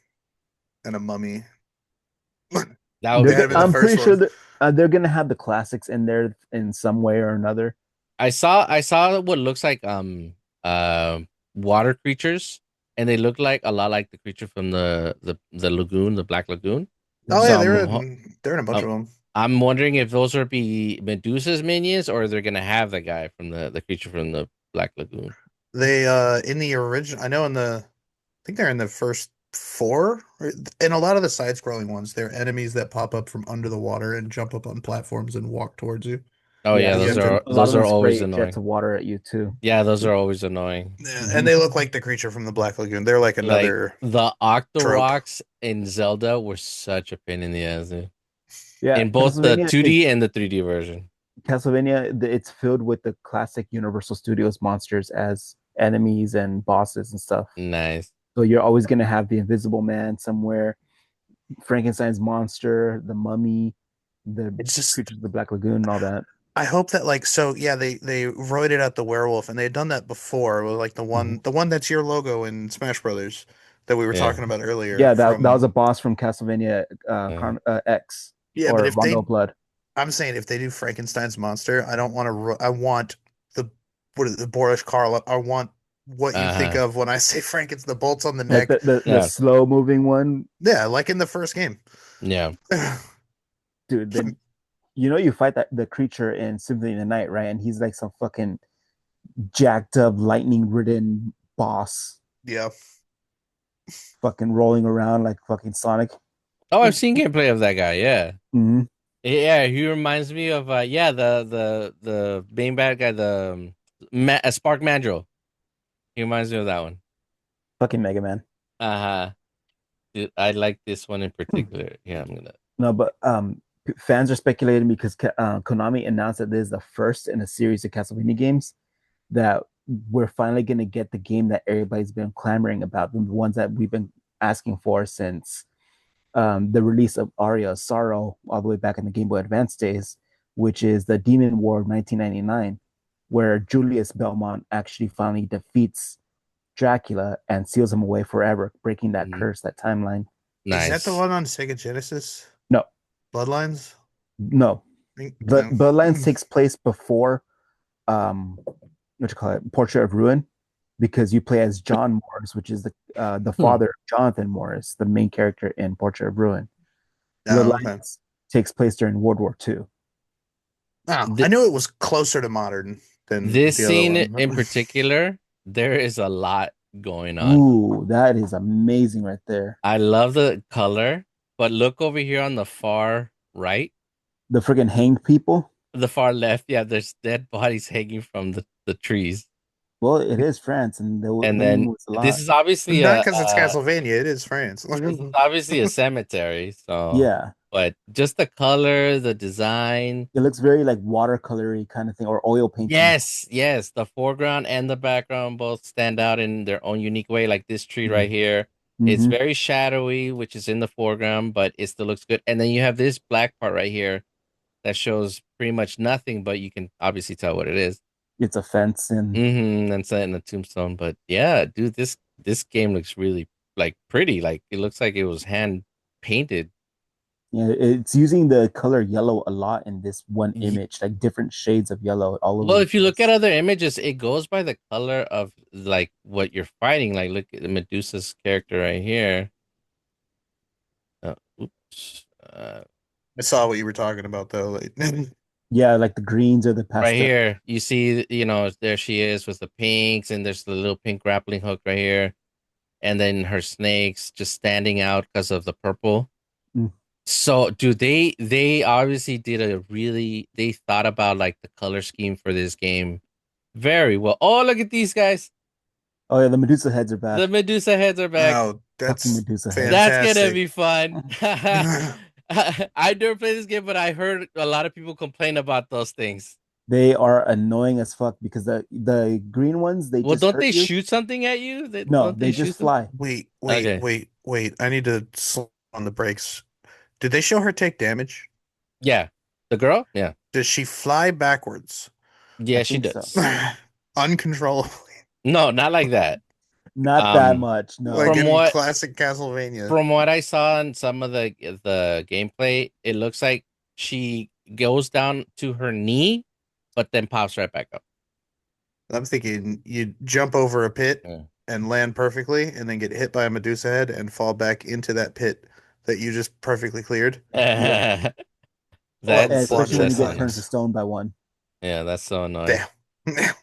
and a mummy. That would They be had him in the I'm cool. pretty first sure one. that they're gonna have the classics in there in some way or another. I saw what looks like water creatures, and they look like a lot like the creature from the lagoon, the Black Lagoon. Oh So yeah, I'm they're in a bunch um, of them. I'm wondering if those are be Medusa's minions or they're gonna have the guy from the creature from the Black Lagoon. They in the original. I know I think they're in the first four. In a lot of the side-scrolling ones, they're enemies that pop up from under the water and jump up on platforms and walk towards you. Oh Yeah, yeah, You those have to, are a lot those of are them always spray jets annoying. of water at you too. Yeah, those are always annoying. yeah, Mhm. and they look like the creature from the Black Lagoon. They're like Like another the trope. Octoroks in Zelda were such a pain in the ass, dude. Yeah, In both the 2D and the 3D version. It's filled with the classic Universal Studios monsters as enemies and bosses and stuff. Nice. So you're always gonna have the Invisible Man somewhere, Frankenstein's monster, the Mummy, the It's just creatures of the Black Lagoon, and all that. I hope that yeah, they roided out the werewolf and they had done that before with like Mhm. the one that's your logo in Smash Brothers that we were Yeah. talking about earlier Yeah, that from was a boss from Castlevania Uh, X yeah, but or if Rondo they of Blood. I'm saying if they do Frankenstein's monster, I don't want to I want the what is it, the Boris Karloff. I want what you think uh-huh. of when I say Frankenstein, the bolts on the Like neck. the Yeah. slow moving one, Yeah, like in the first game. Yeah. dude. you fight the creature in Symphony of the Night, right? And he's like some fucking jacked up, lightning ridden boss, Yeah. fucking rolling around like fucking Sonic. Oh, I've seen gameplay of that guy. Yeah, Mm-hmm. yeah. He reminds me of yeah, the main bad guy, Spark Mandrill. He reminds me of that one. Fucking Mega Man. Uh-huh. Dude, I like this one in particular. Yeah, I'm gonna. No, but fans are speculating because Konami announced that this is the first in a series of Castlevania games that we're finally going to get the game that everybody's been clamoring about, the ones that we've been asking for since the release of Aria of Sorrow all the way back in the Game Boy Advance days, which is the Demon War of 1999, where Julius Belmont actually finally defeats Dracula and seals him away forever, breaking that Mhm. curse, that timeline. Is that the Nice. one on Sega Genesis? No, Bloodlines? no. But No. Bloodlines takes place before what you call it, Portrait of Ruin, because you play as John Morris, which is the Hmm. father of Jonathan Morris, the main character in Portrait of Ruin. Oh, okay. Bloodlines takes place during World War II. Oh, I Th knew it was closer to modern than this the other scene one. in particular, there is a lot going on. Ooh, that is amazing right there. I love the color, but look over here on the far right, The friggin' hanged people. the far left. Yeah, there's dead bodies hanging from the trees. Well, it is France, and the And hanging then was a this lot. is obviously Not because it's Castlevania, it is France. this is obviously a cemetery. So, Yeah, but just the color, the design. it looks very like watercolory kind of thing, or oil painting. Yes, yes, the foreground and the background both stand out in their own unique way. Like this tree right here, it's Mm-hmm. very shadowy, which is in the foreground, but it still looks good. And then you have this black part right here that shows pretty much nothing, but you can obviously tell what it is. It's a fence, and And set in a tombstone. But yeah, dude, this game looks really like pretty. Like it looks like it was hand painted. yeah, it's using the color yellow a lot in this one Ye- image, like different shades of yellow all over Well, the if you look at place. other images, it goes by the color of like what you're fighting. Like look at Medusa's character right here. Oops. I saw what you were talking about though. Like, Yeah, like the greens or the Right pastel. here, you see, there she is with the pinks, and there's the little pink grappling hook right here, and then her snakes just standing out because of the purple. Mm. So, dude, they obviously did they thought about like the color scheme for this game very well. Oh, look at these guys. Oh yeah, the Medusa heads are The back. Medusa heads are back. oh, Fucking that's Medusa heads. That's gonna fantastic. be fun. I never played this game, but I heard a lot of people complain about those things. They are annoying as fuck because the green ones they Well, just don't hurt they you. shoot something at you? No, Don't they they just shoot them? fly. Okay. Wait. I need to slow on the brakes. Did they show her take damage? Yeah. The girl? Yeah. Does she fly backwards? I Yeah, she think so. does. Uncontrollably? No, not like that. Not that Um, much. Like No. from in what classic Castlevania. from what I saw in some of the gameplay, it looks like she goes down to her knee, but then pops right back up. I'm thinking you jump over a pit Yeah. and land perfectly, and then get hit by a Medusa head and fall back into that pit that you just perfectly cleared. Yeah. Or Especially when you quadruple That's get turned to times. stone by one. yeah, that's so annoying. Damn.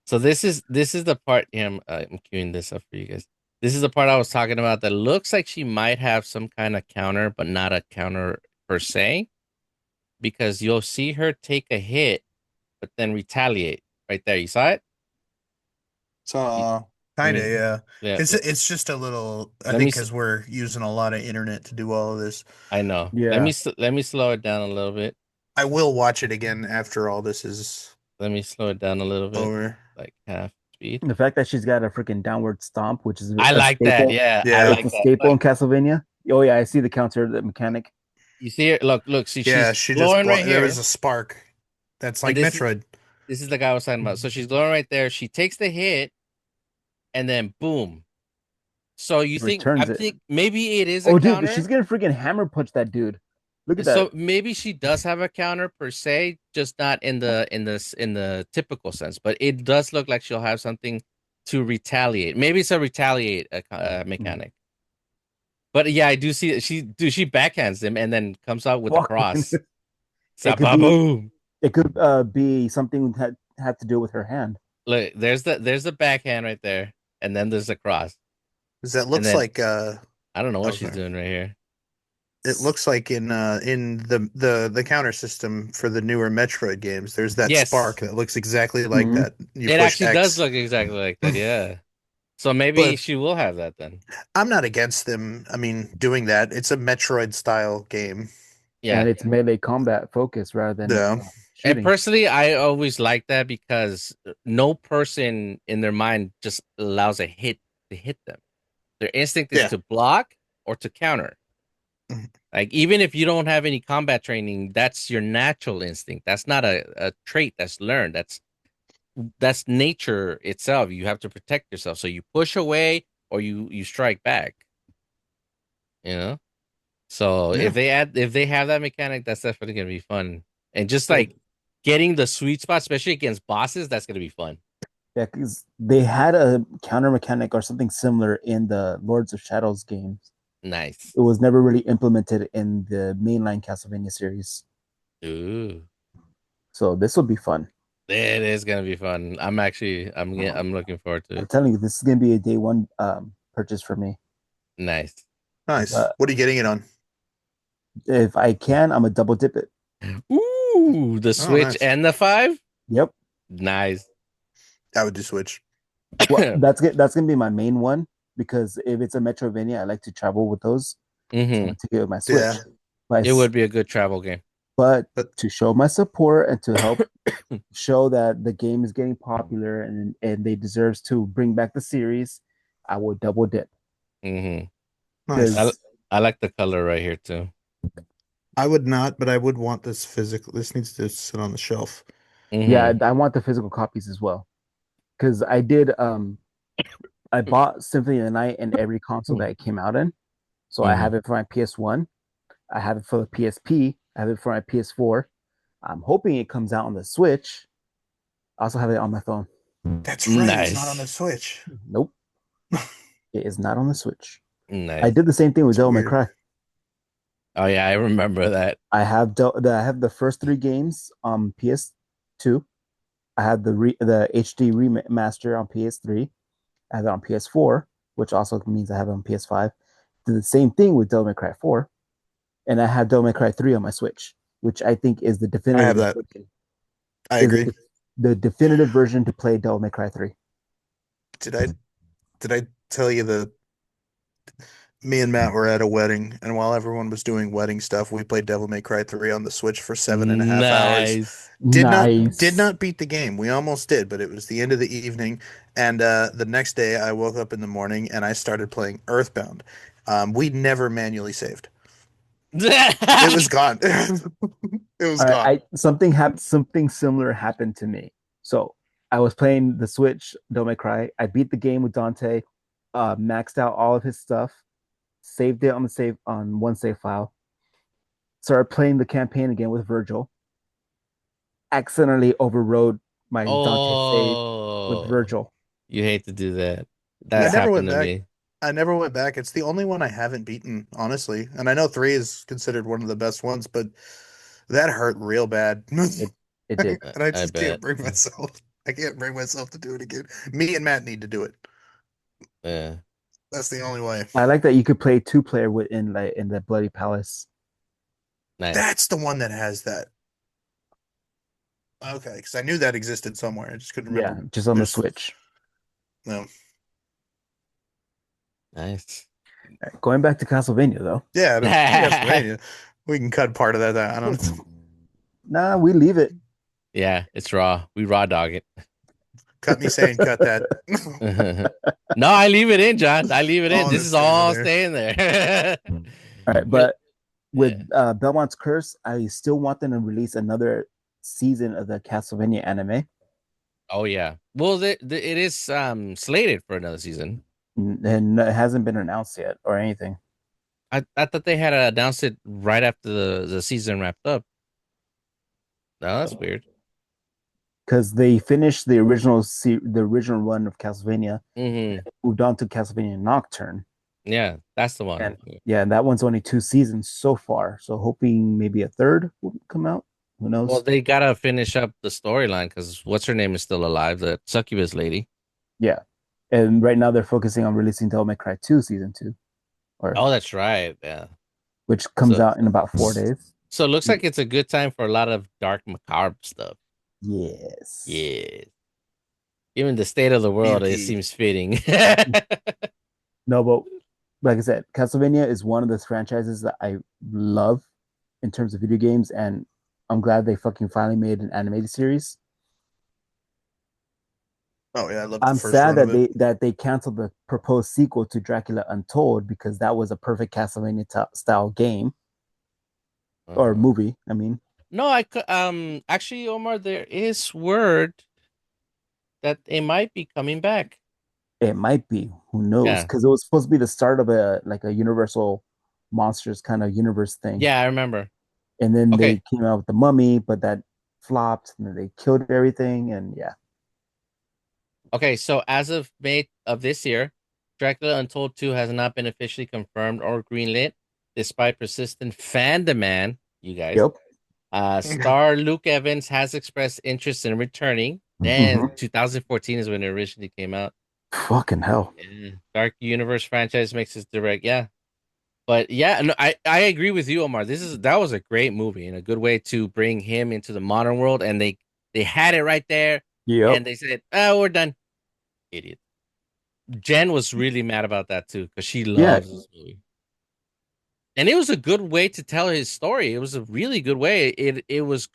So this is the part. Yeah, I'm queuing this up for you guys. This is the part I was talking about that looks like she might have some kind of counter, but not a counter per se, because you'll see her take a hit, but then retaliate right there. You saw it? You- So Let kind of, me, yeah. yeah, It's just a little. I let me. think because we're using a lot of internet to do all of this. I know. Yeah. Let me slow it down a little bit. I will watch it again after all this is Let me slow it down a little bit, over. like half speed. The fact that she's got a freaking downward stomp, which is I a like that. staple. Yeah, I Yeah. It's like a that. staple Look, in Castlevania. Oh yeah, I see the counter, the mechanic. you see it? Look. See, Yeah, she's she just glowing right there was here, a spark. That's and like Metroid. this is the guy I was talking about. So she's glowing right there. She takes the hit, and then boom. So She returns I it. think maybe it is a Oh dude, she's counter. gonna freaking hammer punch that dude. Look at that. So maybe she does have a counter per se, just not in the typical sense. But it does look like she'll have something to retaliate. Maybe it's a retaliate mechanic. But yeah, I do see that she backhands him and then comes out with the Fuck. cross. It could be. Boom. It could be something that had to do with her hand. Look, there's the backhand right there, and then there's the cross, 'Cause that and looks then like I don't know what oh, she's sorry. doing right here. It looks like in the counter system for the newer Metroid games, there's that Yes, spark that looks exactly like Mhm. that. You it push actually does X. look exactly like that. Yeah. So maybe But she will have that then. I'm not against them. I mean, doing that. It's a Metroid style game. Yeah. And it's melee combat focus rather than Yeah. And shooting. personally, I always like that because no person in their mind just allows a hit to hit them. Their instinct is Yeah. to block or to counter. Like even if you don't have any combat training, that's your natural instinct. That's not a trait that's learned. That's nature itself. You have to protect yourself. So you push away or you strike back. You know? So Yeah. if they have that mechanic, that's definitely gonna be fun. And just Well, like getting the sweet spot, especially against bosses, that's gonna be fun. Yeah, because they had a counter mechanic or something similar in the Lords of Shadows games. Nice. It was never really implemented in the mainline Castlevania series. Ooh. So this will be fun. It is gonna be fun. I'm looking forward to I'm it. telling you, this is gonna be a day one purchase for me. Nice. nice. But What are you getting it on? if I can, I'm a double dip it. Ooh, the Oh, Switch nice. and the 5? Yep. Nice. I would do Switch. Well, that's gonna be my main one because if it's a Metroidvania, I like to travel with those. So I'm Hmm. gonna take it with my Switch. Yeah. It would be a good travel game. But But to show my support and to help show that the game is getting popular and they deserves to bring back the series, I will double dip Hmm. I nice. because I like the color right here too. I would not, but I would want this physical. This needs to sit on the shelf. yeah, Hmm. I want the physical copies as well. Because I bought Symphony of the Night in every console that it came out in. So I Hmm. have it for my PS1, I have it for the PSP, I have it for my PS4. I'm hoping it comes out on the Switch. I also have it on my phone. That's right. It's not on the Nice. Switch. Nope, it is not on the Switch. I Nice. did the same thing with It's Devil May weird. Cry. Oh yeah, I remember that. I have the first three games on PS2. I have the HD remaster on PS3. I have it on PS4, which also means I have it on PS5. Did the same thing with Devil May Cry 4, and I have Devil May Cry 3 on my Switch, which I think is the I have definitive that. version. I Is agree. the definitive version to play Devil May Cry 3. Did I did I tell you that me and Matt were at a wedding, and while everyone was doing wedding stuff, we played Devil May Cry 3 on the Switch for 7.5 hours. Nice. Did Nice. not beat the game. We almost did, but it was the end of the evening, and the next day I woke up in the morning and I started playing Earthbound. We never manually saved. It was gone. It was All right, gone. something similar happened to me. So I was playing the Switch Devil May Cry. I beat the game with Dante, maxed out all of his stuff, saved it on the save on one save file. Started playing the campaign again with Virgil. Accidentally overrode my Dante save with Oh, Virgil. you hate to do that. I That's Yeah, never happened went to back. me. I never went back. It's the only one I haven't beaten, honestly. And I know 3 is considered one of the best ones, but that hurt real bad. it it did. And I I just can't bet. bring myself. I can't bring myself to do it again. Me and Matt need to do it. Yeah. That's the only way. I like that you could play two player within like in the Bloody Palace. Nice. That's the one that has that. Okay, because I knew that existed somewhere. I just couldn't Yeah, remember. just on the There's Switch. no. Nice. All right, going back to Castlevania though. Yeah, no. Castlevania. We can cut part of that out. I don't. Nah, we leave it. Yeah, it's raw. We raw dog it. Cut me saying cut that. No, I leave it in, John. I leave it in. All This this is staying in all there. staying there. All right, We're- but with yeah. Belmont's Curse, I still want them to release another season of the Castlevania anime, Oh yeah. Well, it is slated for another season. and it hasn't been announced yet or anything. I thought they had announced it right after the season wrapped up. No, that's weird. Because they finished the original run of Castlevania, Hmm. moved on to Castlevania Nocturne, Yeah, that's the one. and yeah, and that one's only two seasons so far. So hoping maybe a third will come out. Who Well, knows? they gotta finish up the storyline because what's her name is still alive, the succubus lady. Yeah. And right now they're focusing on releasing Devil May Cry 2 season 2, or Oh, that's right. Yeah. which comes So, out in about 4 days. so it looks like it's a good time for a lot of dark, macabre stuff. Yes. Yeah. Given the state of the world, it Spooky. seems fitting. No, but like I said, Castlevania is one of the franchises that I love in terms of video games, and I'm glad they fucking finally made an animated series. Oh yeah, I love the I'm first sad run of that it. they canceled the proposed sequel to Dracula Untold because that was a perfect Castlevania style game or Uh, movie. I mean, no, I could actually, Omar, there is word that it might be coming back. it might be. Who knows? Yeah. Because it was supposed to be the start of a like a Universal Monsters kind of universe thing, Yeah, I remember. and then Okay. they came out with the Mummy, but that flopped, and then they killed everything, and yeah. Okay, so as of May of this year, Dracula Untold 2 has not been officially confirmed or greenlit, despite persistent fan demand, you guys. Yep. Star Luke Evans has expressed interest in returning. And Hmm. 2014 is when it originally came out. Fucking hell. Yeah. Dark Universe franchise makes its direct, yeah. But yeah, no, I agree with you, Omar. That was a great movie and a good way to bring him into the modern world. And they had it right there, Yep. and they said, "Oh, we're done." Idiot. Jen was really mad about that too because she Yeah. loves this movie, and it was a good way to tell his story. It was a really good way. It was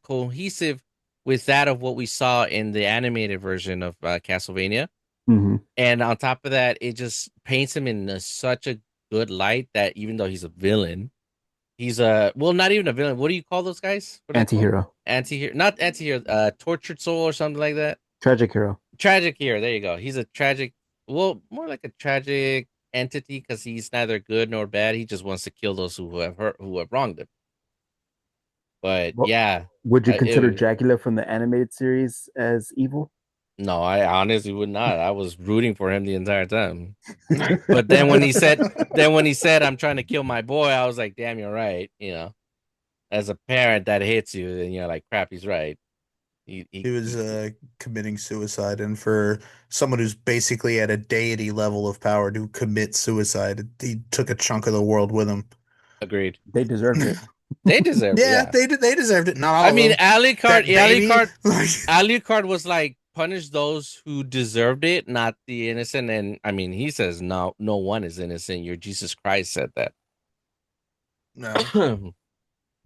cohesive with that of what we saw in the animated version of Castlevania, Hmm. and on top of that, it just paints him in such a good light that even though he's a villain, he's a well, not even a villain. What do you call those guys? What are they called? Anti-hero. Anti-hero, not anti-hero. Tortured soul or something like that. Tragic hero. Tragic hero. There you go. He's a tragic, well, more like a tragic entity because he's neither good nor bad. He just wants to kill those who have hurt, who have wronged him. But What yeah, would you consider it, Dracula from the animated series as evil? no, I honestly would not. I was rooting for him the entire time. But then when he said, "I'm trying to kill my boy," I was like, "Damn, you're right." As a parent, that hits you, and you're like, "Crap, he's right." He was He committing suicide, and for someone who's basically at a deity level of power to commit suicide, he took a chunk of the world with him. agreed. They deserved it. They deserved it. Yeah, Yeah. they deserved it. Not I all of mean, them. That baby, like, Alucard was like punish those who deserved it, not the innocent. And I mean, he says no, no one is innocent. Your Jesus Christ said that. no.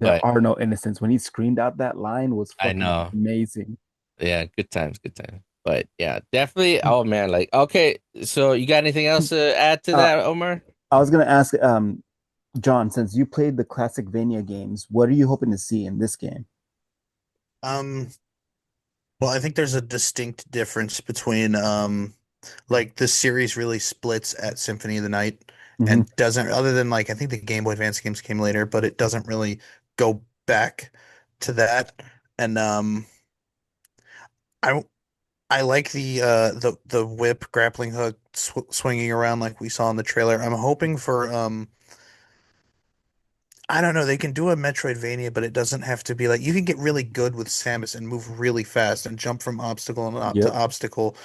There But are no innocents. When he screamed out that line was I fucking know, amazing. yeah, good times, good times. But yeah, definitely. Oh man, like okay. So you got anything else to add to Uh, that, Omar? I was gonna ask, John, since you played the classic Vania games, what are you hoping to see in this game? Um, well, I think there's a distinct difference between like the series really splits at Symphony of the Night Hmm. and doesn't, other than like I think the Game Boy Advance games came later, but it doesn't really go back to that. And I I like the whip grappling hook swinging around like we saw in the trailer. I'm hoping for I don't know, they can do a Metroidvania, but it doesn't have to be like you can get really good with Samus and move really fast and jump from obstacle to Yep. obstacle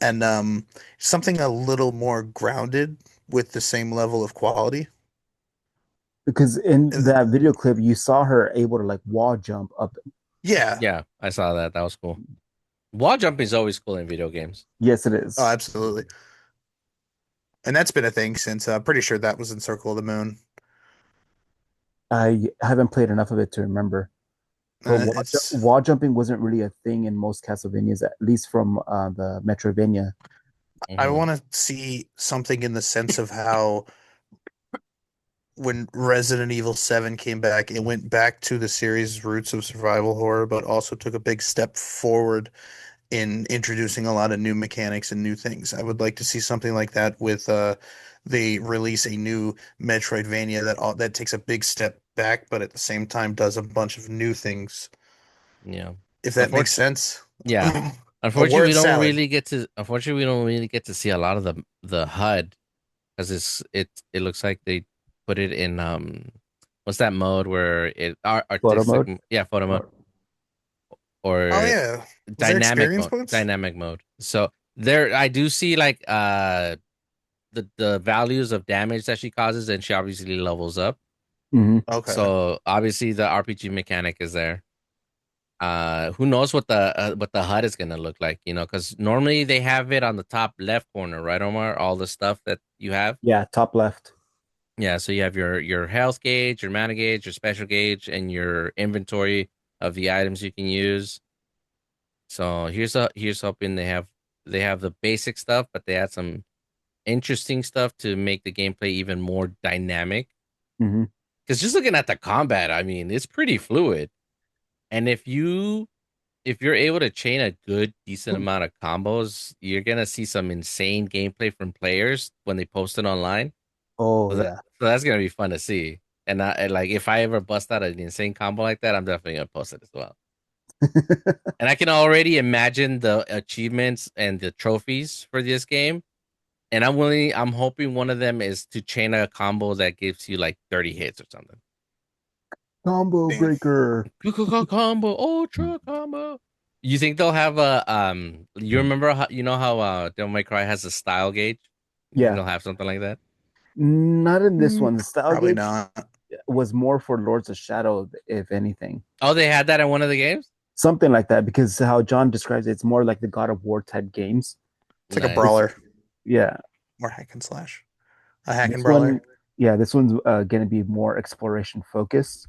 and something a little more grounded with the same level of quality. Because in Uh, that video clip, you saw her able to like wall jump up. Yeah. Yeah, I saw that. That was cool. Wall jumping is always cool in video games. Yes, it Oh, is. absolutely. And that's been a thing since I'm pretty sure that was in Circle of the Moon. I haven't played enough of it to remember. But It's wall jumping wasn't really a thing in most Castlevanias, at least from the Metroidvania. I Hmm. want to see something in the sense of how when Resident Evil 7 came back, it went back to the series' roots of survival horror, but also took a big step forward in introducing a lot of new mechanics and new things. I would like to see something like that with they release a new Metroidvania that takes a big step back, but at the same time does a bunch of new things. Yeah. If that makes Unfortunately, sense. yeah. A Unfortunately, word salad. we don't really get to see a lot of the HUD because it looks like they put it in what's that mode where it Photo artistic, mode. yeah, photo mode Or, Oh or yeah. Was there dynamic experience mode, points? dynamic mode. So there, I do see like the values of damage that she causes, and she obviously levels up. mhm. Okay. So obviously the RPG mechanic is there. Who knows what the HUD is gonna look like, because normally they have it on the top left corner, right, Omar? All the stuff that you have. Yeah, top left. Yeah, so you have your health gauge, your mana gauge, your special gauge, and your inventory of the items you can use. So here's hoping they have the basic stuff, but they add some interesting stuff to make the gameplay even more dynamic. Hmm. Because just looking at the combat, I mean, it's pretty fluid. And if you're able to chain a good decent amount of combos, you're gonna see some insane gameplay from players when they post it online. Oh So, that, yeah. so that's gonna be fun to see. And like if I ever bust out an insane combo like that, I'm definitely gonna post it as well. And I can already imagine the achievements and the trophies for this game. And I'm hoping one of them is to chain a combo that gives you like 30 hits or something. Combo Damn. breaker. Combo, ultra combo. You think they'll have a you remember how Devil May Cry has a style gauge? You think Yeah. they'll have something like that? Not in this one. The style Probably gauge not. was more for Lords of Shadow, if anything. Oh, they had that in one of the games? Something like that, because how John describes it, it's more like the God of War type games. It's like a Nice. brawler Yeah. or hack and slash. A hack and This brawler. one, yeah, this one's going to be more exploration focused.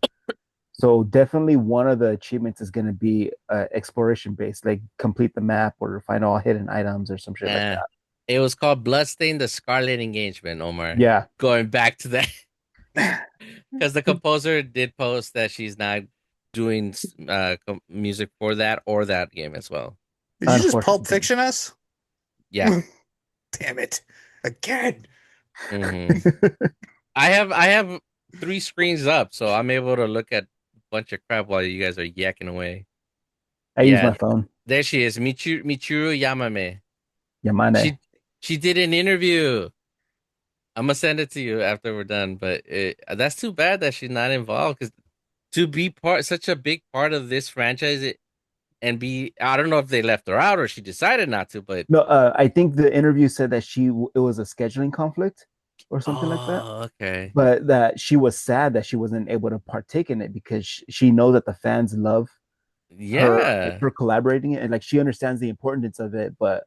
So definitely one of the achievements is going to be exploration based, like complete the map or find all hidden items or some shit like Eh. that. It was called Bloodstain the Scarlet Engagement, Omar. Yeah. Going back to that. Because the composer did post that she's not doing music for that or that game as well. Did you just Pulp Unfortunately. Fiction us? Yeah. Damn it. Again. Hmm. I have 3 screens up, so I'm able to look at a bunch of crap while you guys are yakking away. I use my Yeah, phone. there she is, Michiru Yamame. Yamane. She did an interview. I'm gonna send it to you after we're done, but that's too bad that she's not involved because to be such a big part of this franchise and be I don't know if they left her out or she decided not to, but No, I think the interview said that it was a scheduling conflict or something like that. oh, okay, But that she was sad that she wasn't able to partake in it because she knows that the fans love yeah. her collaborating it, and like she understands the importance of it, but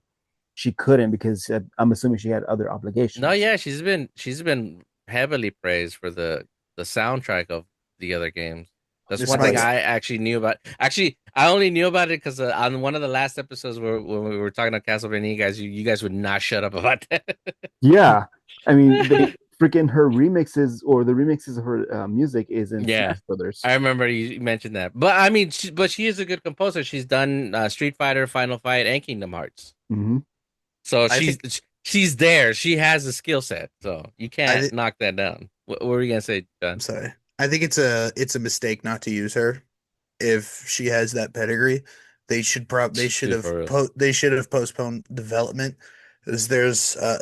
she couldn't because I'm assuming she had other No, obligations. yeah, she's been heavily praised for the soundtrack of the other games. That's This one thing might I actually knew about. Actually, I only knew about it because on one of the last episodes when we were talking about Castlevania, you guys would not shut up about that. Yeah, I mean they freaking her remixes or the remixes of her music is in Yeah, Smash Brothers. I remember you mentioned that. But I mean, she is a good composer. She's done Street Fighter, Final Fight, and Kingdom Hearts. Hmm. So I think she's there. She has a skill set. So you I can't th- knock that down. What were you gonna say, I'm John? sorry. I think it's a mistake not to use her if she has that pedigree. Dude, for real. They should have postponed development because there's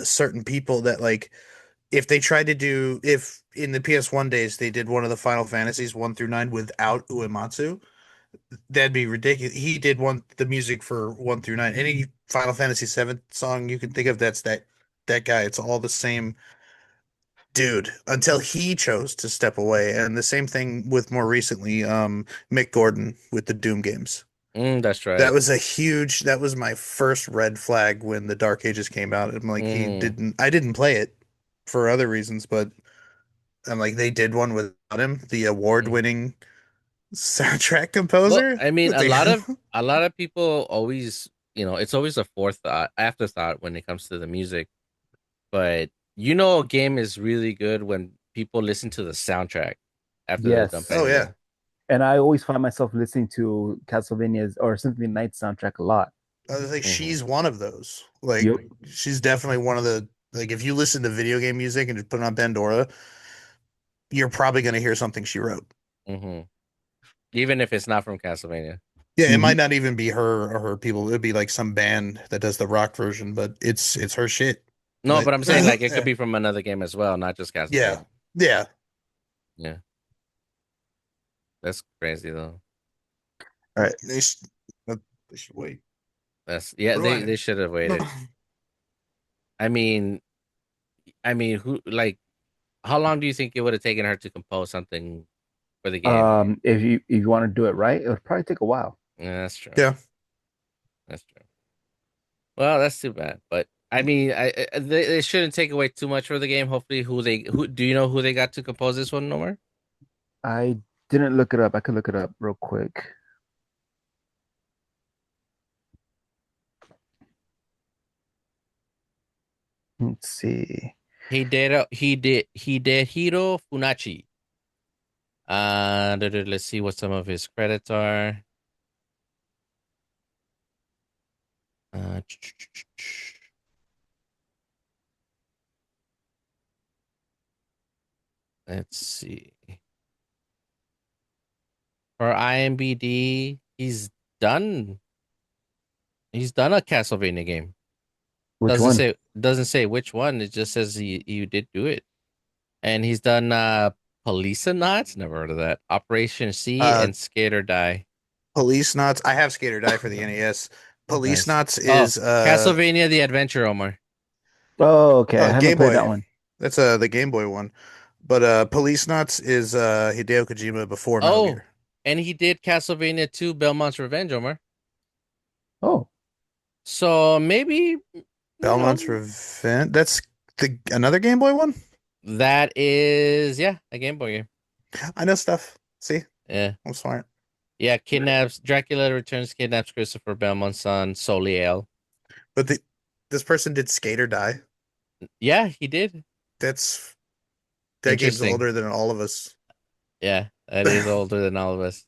certain people that like if they tried to do if in the PS1 days they did one of the Final Fantasies 1 through 9 without Uematsu, that'd be ridiculous. He did the music for 1 through 9. Any Final Fantasy 7 song you can think of, that's that guy. It's all the same dude until he chose to step away. And the same thing with more recently, Mick Gordon with the Doom games. That's right. That was my first red flag when the Dark Ages came out. I'm like, Mm. I didn't play it for other reasons, but I'm like, they did one without him, the Mm. award-winning soundtrack Well, composer I mean, that they a lot of people always, it's always a forethought, afterthought when it comes to the music. But a game is really good when people listen to the soundtrack after they're done Yes, Oh playing the yeah. game. and I always find myself listening to Castlevania's or Symphony of the Night soundtrack a lot. I was like, Hmm. she's one of those. Like, Yep. she's definitely one of the like. If you listen to video game music and just put it on Pandora, you're probably going to hear something she wrote. Hmm. Even if it's not from Castlevania. Yeah, it Hmm. might not even be her or her people. It'd be like some band that does the rock version, but it's her shit. No, But but I'm saying like it could be from another game as well, not just yeah, Castlevania. yeah. Yeah. That's crazy though. All right. They should, they should wait. That's yeah. What do I? They should have waited. I mean, who like? How long do you think it would have taken her to compose something for the game? If you want to do it right, it would probably take a while. Yeah, that's true. Yeah, That's true. Well, that's too bad. But I mean, they shouldn't take away too much for the game. Hopefully, who do you know who they got to compose this one, Nomar? I didn't look it up. I could look it up real quick. Let's see. Hidehiro Funachi. Let's see what some of his credits are. Uh, let's see. For IMBD, done he's done a Castlevania game. Which Doesn't one? say doesn't say which one. It just says he did do it. And he's done Policenauts, never heard of that. Operation C uh, and Skate or Die. Police Knots. I have Skater Die for the NES. Police Nice. Knots Oh, is Castlevania the Adventure, Omar. Oh, okay. I haven't Game played that Boy. one. That's the Game Boy one. But Police Knots is Hideo Kojima before Metal Oh, Gear. and he did Castlevania 2 Belmont's Revenge, Omar. Oh, So maybe Belmont's Revenge. That's another Game Boy one. that is a Game Boy game. I know stuff. See, Yeah. I'm smart. Yeah, Dracula returns, kidnaps Christopher Belmont's son, Soliel. But this person did Skate or Die. Yeah, he did. That game's Interesting. older than all of us. Yeah, that is older than all of us.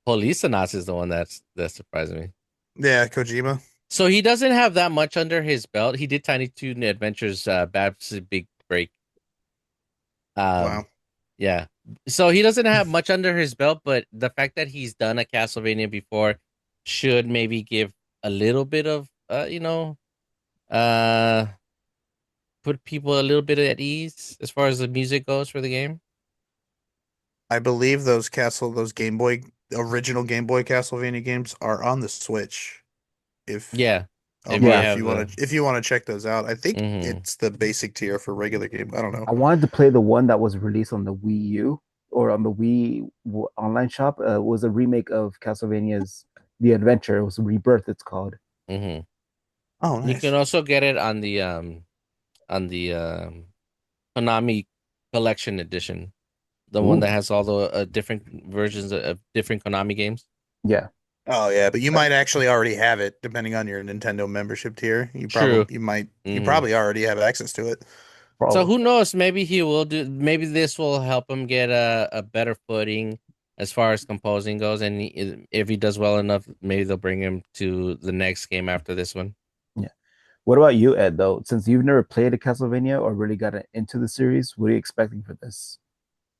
Policenauts is the one that surprised me. Yeah, Kojima. So he doesn't have that much under his belt. He did Tiny Toon Adventures, Babs' Big Break. Wow. Yeah. So he doesn't have much under his belt, but the fact that he's done a Castlevania before should maybe give a little bit of, uh, put people a little bit at ease as far as the music goes for the game. I believe those original Game Boy Castlevania games are on the Switch. If Yeah. If you Omar, yeah. have the, if you want to check those out, I think Mhm. it's the basic tier for regular game. I don't know. I wanted to play the one that was released on the Wii U or on the online shop. It was a remake of Castlevania's The Adventure. It was Rebirth. It's called. Mhm. Oh, You can nice. also get it on the Konami Collection Edition, the one Ooh, that has all the different versions of different Konami games. yeah. Oh yeah, but you might actually already have it, depending on your Nintendo membership tier. True. You Hmm. probably already have access to it. So Probably. who knows? Maybe he will do. Maybe this will help him get a better footing as far as composing goes. And if he does well enough, maybe they'll bring him to the next game after this one. Yeah. What about you, Ed? Though, since you've never played a Castlevania or really got into the series, what are you expecting for this?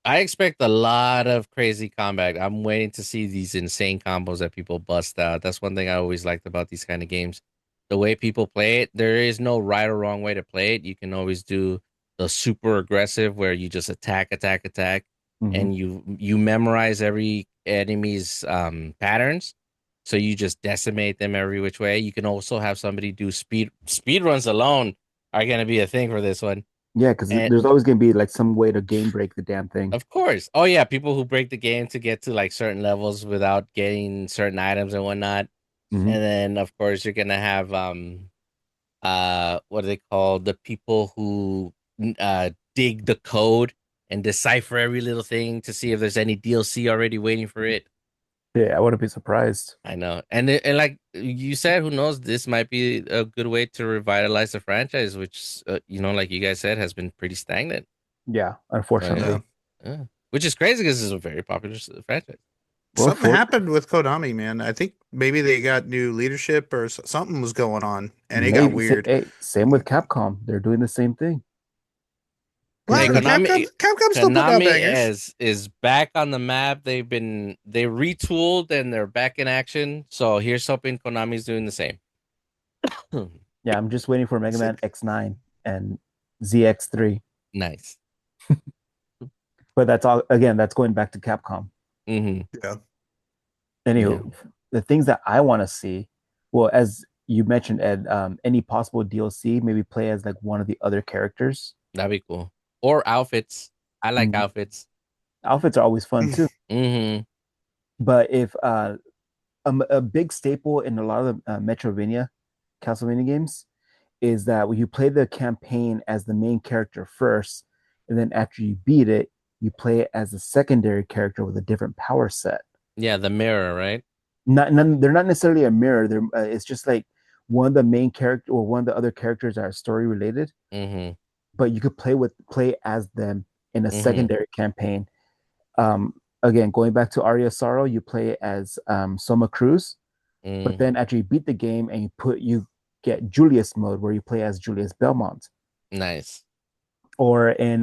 I expect a lot of crazy combat. I'm waiting to see these insane combos that people bust out. That's one thing I always liked about these kind of games. The way people play it, there is no right or wrong way to play it. You can always do the super aggressive where you just attack, attack, attack, Mm-hmm. and you memorize every enemy's patterns. So you just decimate them every which way. You can also have somebody do speed runs alone are gonna be a thing for this one. Yeah, because And there's always gonna be like some way to game break the damn thing. of course. Oh yeah, people who break the game to get to like certain levels without getting certain items and whatnot. Mm-hmm. And then of course you're gonna have what are they called? The people who dig the code and decipher every little thing to see if there's any DLC already waiting for it. Yeah, I wouldn't be surprised. I know. And like you said, who knows, this might be a good way to revitalize the franchise, which like you guys said, has been pretty stagnant. Yeah, Oh, unfortunately. yeah. Which is crazy because it's a very popular franchise. Well, Something happened with Konami, man. I think maybe they got new leadership or something was going on, and it got maybe weird. hey, same with Capcom. They're doing the same thing. Hey, Well, Capcom's still putting out Konami bangers. is back on the map. They retooled and they're back in action. So here's hoping Konami's doing the same. Yeah, I'm just waiting for Mega Man Sick. X9 and ZX3. Nice. But that's all again, that's going back to Capcom. Hmm. Yeah. Yeah, Anywho, the things that I want to see, well, as you mentioned, Ed, any possible DLC, maybe play as like one of the other characters. that'd be cool. Or outfits. I like Mm, outfits. Outfits are always fun too. Hmm. But if a big staple in a lot of the Metrovania, Castlevania games is that when you play the campaign as the main character first, and then after you beat it, you play it as a secondary character with a different power set. Yeah, the mirror, right? They're not necessarily a mirror. It's just like one of the main character or one of the other characters are story related, Hmm. but you could play as them in a Hmm. secondary campaign. Again, going back to Aria Sorrow, you play as Soma Cruz, but Mm. then after you beat the game and you get Julius mode where you play as Julius Belmont, Nice. or in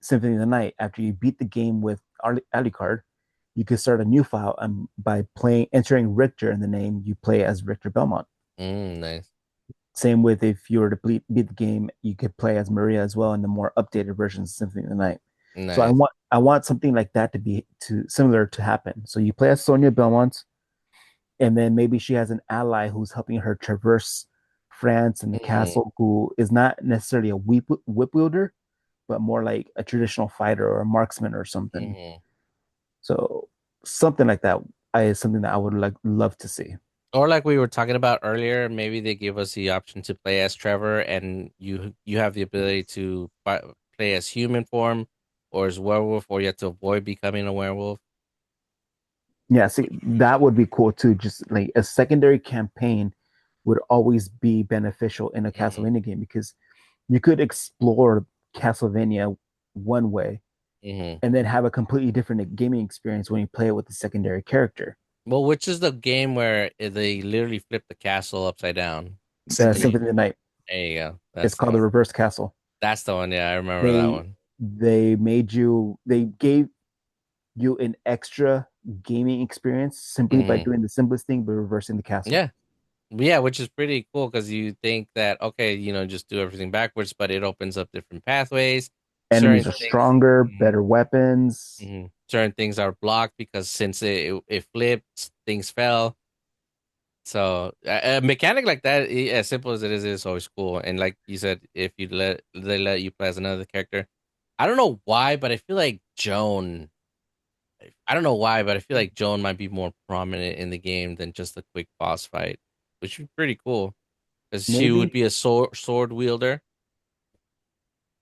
Symphony of the Night, after you beat the game with Alucard, you could start a new file and by playing entering Richter in the name, you play as Richter Belmont. Nice. Same with if you were to beat the game, you could play as Maria as well in the more updated versions of Symphony of the Night. So Nice. I want something like that to be to similar to happen. So you play as Sonia Belmont, and then maybe she has an ally who's helping her traverse France and the Hmm. castle, who is not necessarily a whip wielder, but more like a traditional fighter or a marksman or something. Hmm. So something like that is something that I would like love to see. Or like we were talking about earlier, maybe they give us the option to play as Trevor, and you have the ability to play as human form or as werewolf, or you have to avoid becoming a werewolf. Yeah, see, that would be cool too. Just like a secondary campaign would always be beneficial in a Hmm. Castlevania game because you could explore Castlevania one way Hmm. and then have a completely different gaming experience when you play it with the secondary character. Well, which is the game where they literally flip the castle upside down? The And Symphony. Symphony of the Night, there you go. it's That's the called the one. Reverse Castle. That's the one. Yeah, I remember that They one. they gave you an extra gaming experience simply by Hmm. doing the simplest thing by reversing the castle. Yeah. Yeah, which is pretty cool because you think that, okay, just do everything backwards, but it opens up different pathways. Enemies Certain are things, stronger, better weapons. certain things are blocked because since it flipped, things fell. So a mechanic like that, as simple as it is always cool. And like you said, if they let you play as another character, I don't know why, but I feel like Joan. I don't know why, but I feel like Joan might be more prominent in the game than just a quick boss fight, which would be pretty cool. Because she would Maybe be a sword wielder.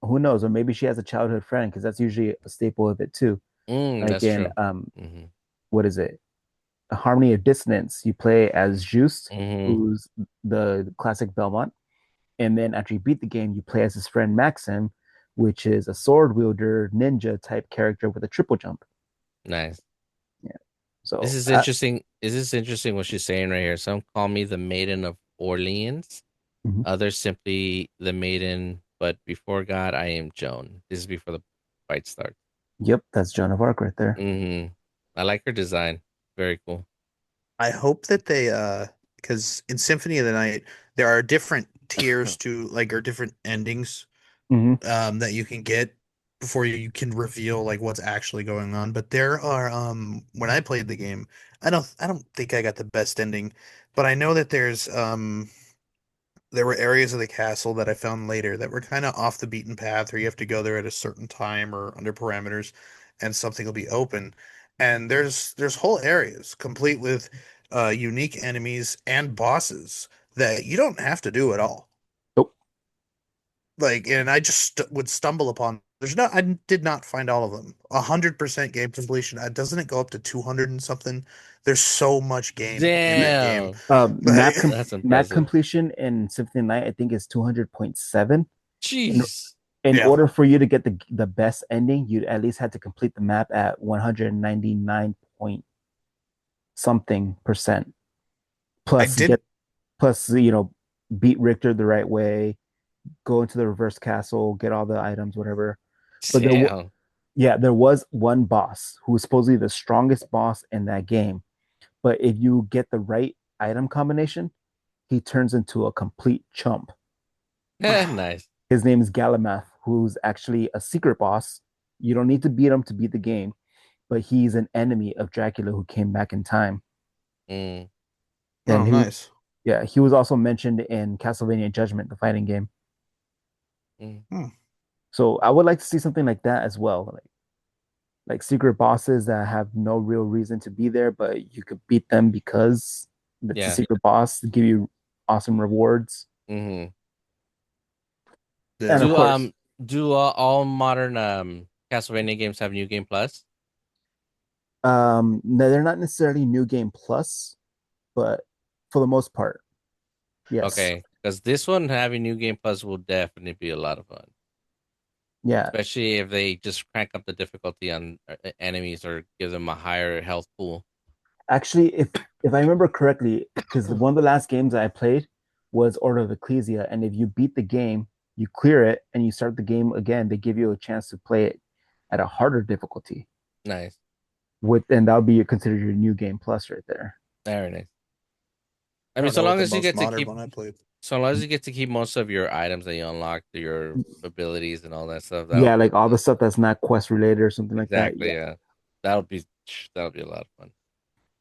who knows, or maybe she has a childhood friend because that's usually a staple of it too. Like That's in true. Hmm. what is it? A Harmony of Dissonance. You play as Juste, Hmm. who's the classic Belmont, and then after you beat the game, you play as his friend Maxim, which is a sword wielder ninja type character with a triple jump. Nice. Yeah. This So is interesting. Is this interesting what she's saying right here? Some call me the Maiden of Orleans. mhm. Others simply the Maiden. But before God, I am Joan. This is before the fight starts. Yep, that's Joan of Arc right there. Hmm. I like her design. Very cool. I hope that they because in Symphony of the Night there are different tiers to like or different endings Hmm. that you can get before you can reveal like what's actually going on. But there are when I played the game, I don't think I got the best ending, but I know that there were areas of the castle that I found later that were kind of off the beaten path, or you have to go there at a certain time or under parameters, and something will be open. And there's whole areas complete with unique enemies and bosses that you don't have to do at all. Nope. Like, and I just would stumble upon. I did not find all of them. 100% game completion. Doesn't it go up to 200 and something? There's so much game in that game. Damn. Like, That's Map impressive. completion in Symphony of the Night, I think, is 200.7. In Jeez. in yeah, order for you to get the best ending, you at least had to complete the map at 199 point something percent. I Plus did. get beat Richter the right way, go into the reverse castle, get all the items, whatever. But Damn. there was one boss who was supposedly the strongest boss in that game. But if you get the right item combination, he turns into a complete chump. Nice. His name is Galamath, who's actually a secret boss You don't need to beat him to beat the game, but he's an enemy of Dracula who came back in time. Mm, And Oh, nice. he was also mentioned in Castlevania Judgment, the fighting game. mm. Hmm. So I would like to see something like that as well, like secret bosses that have no real reason to be there, but you could beat them because it's a Yeah. secret boss to give you awesome rewards. Hmm. And Yeah. of Do course, all modern Castlevania games have New Game Plus? no, they're not necessarily new game plus, but for the most part, yes. Okay, because this one having New Game Plus will definitely be a lot of fun, Yeah, especially if they just crank up the difficulty on enemies or give them a higher health pool. actually, if I remember correctly, because one of the last games I played was Order of Ecclesia, and if you beat the game, you clear it, and you start the game again, they give you a chance to play it at a harder difficulty. Nice, And that would be considered your new game plus right there. very nice. I I mean, don't know what the most modern one I played. so long as you get to keep most of your items that you unlock through your abilities and all that stuff, that'll Yeah, be like all the stuff that's not quest related or something like that. exactly, Yeah. yeah. That'll be that'll be a lot of fun.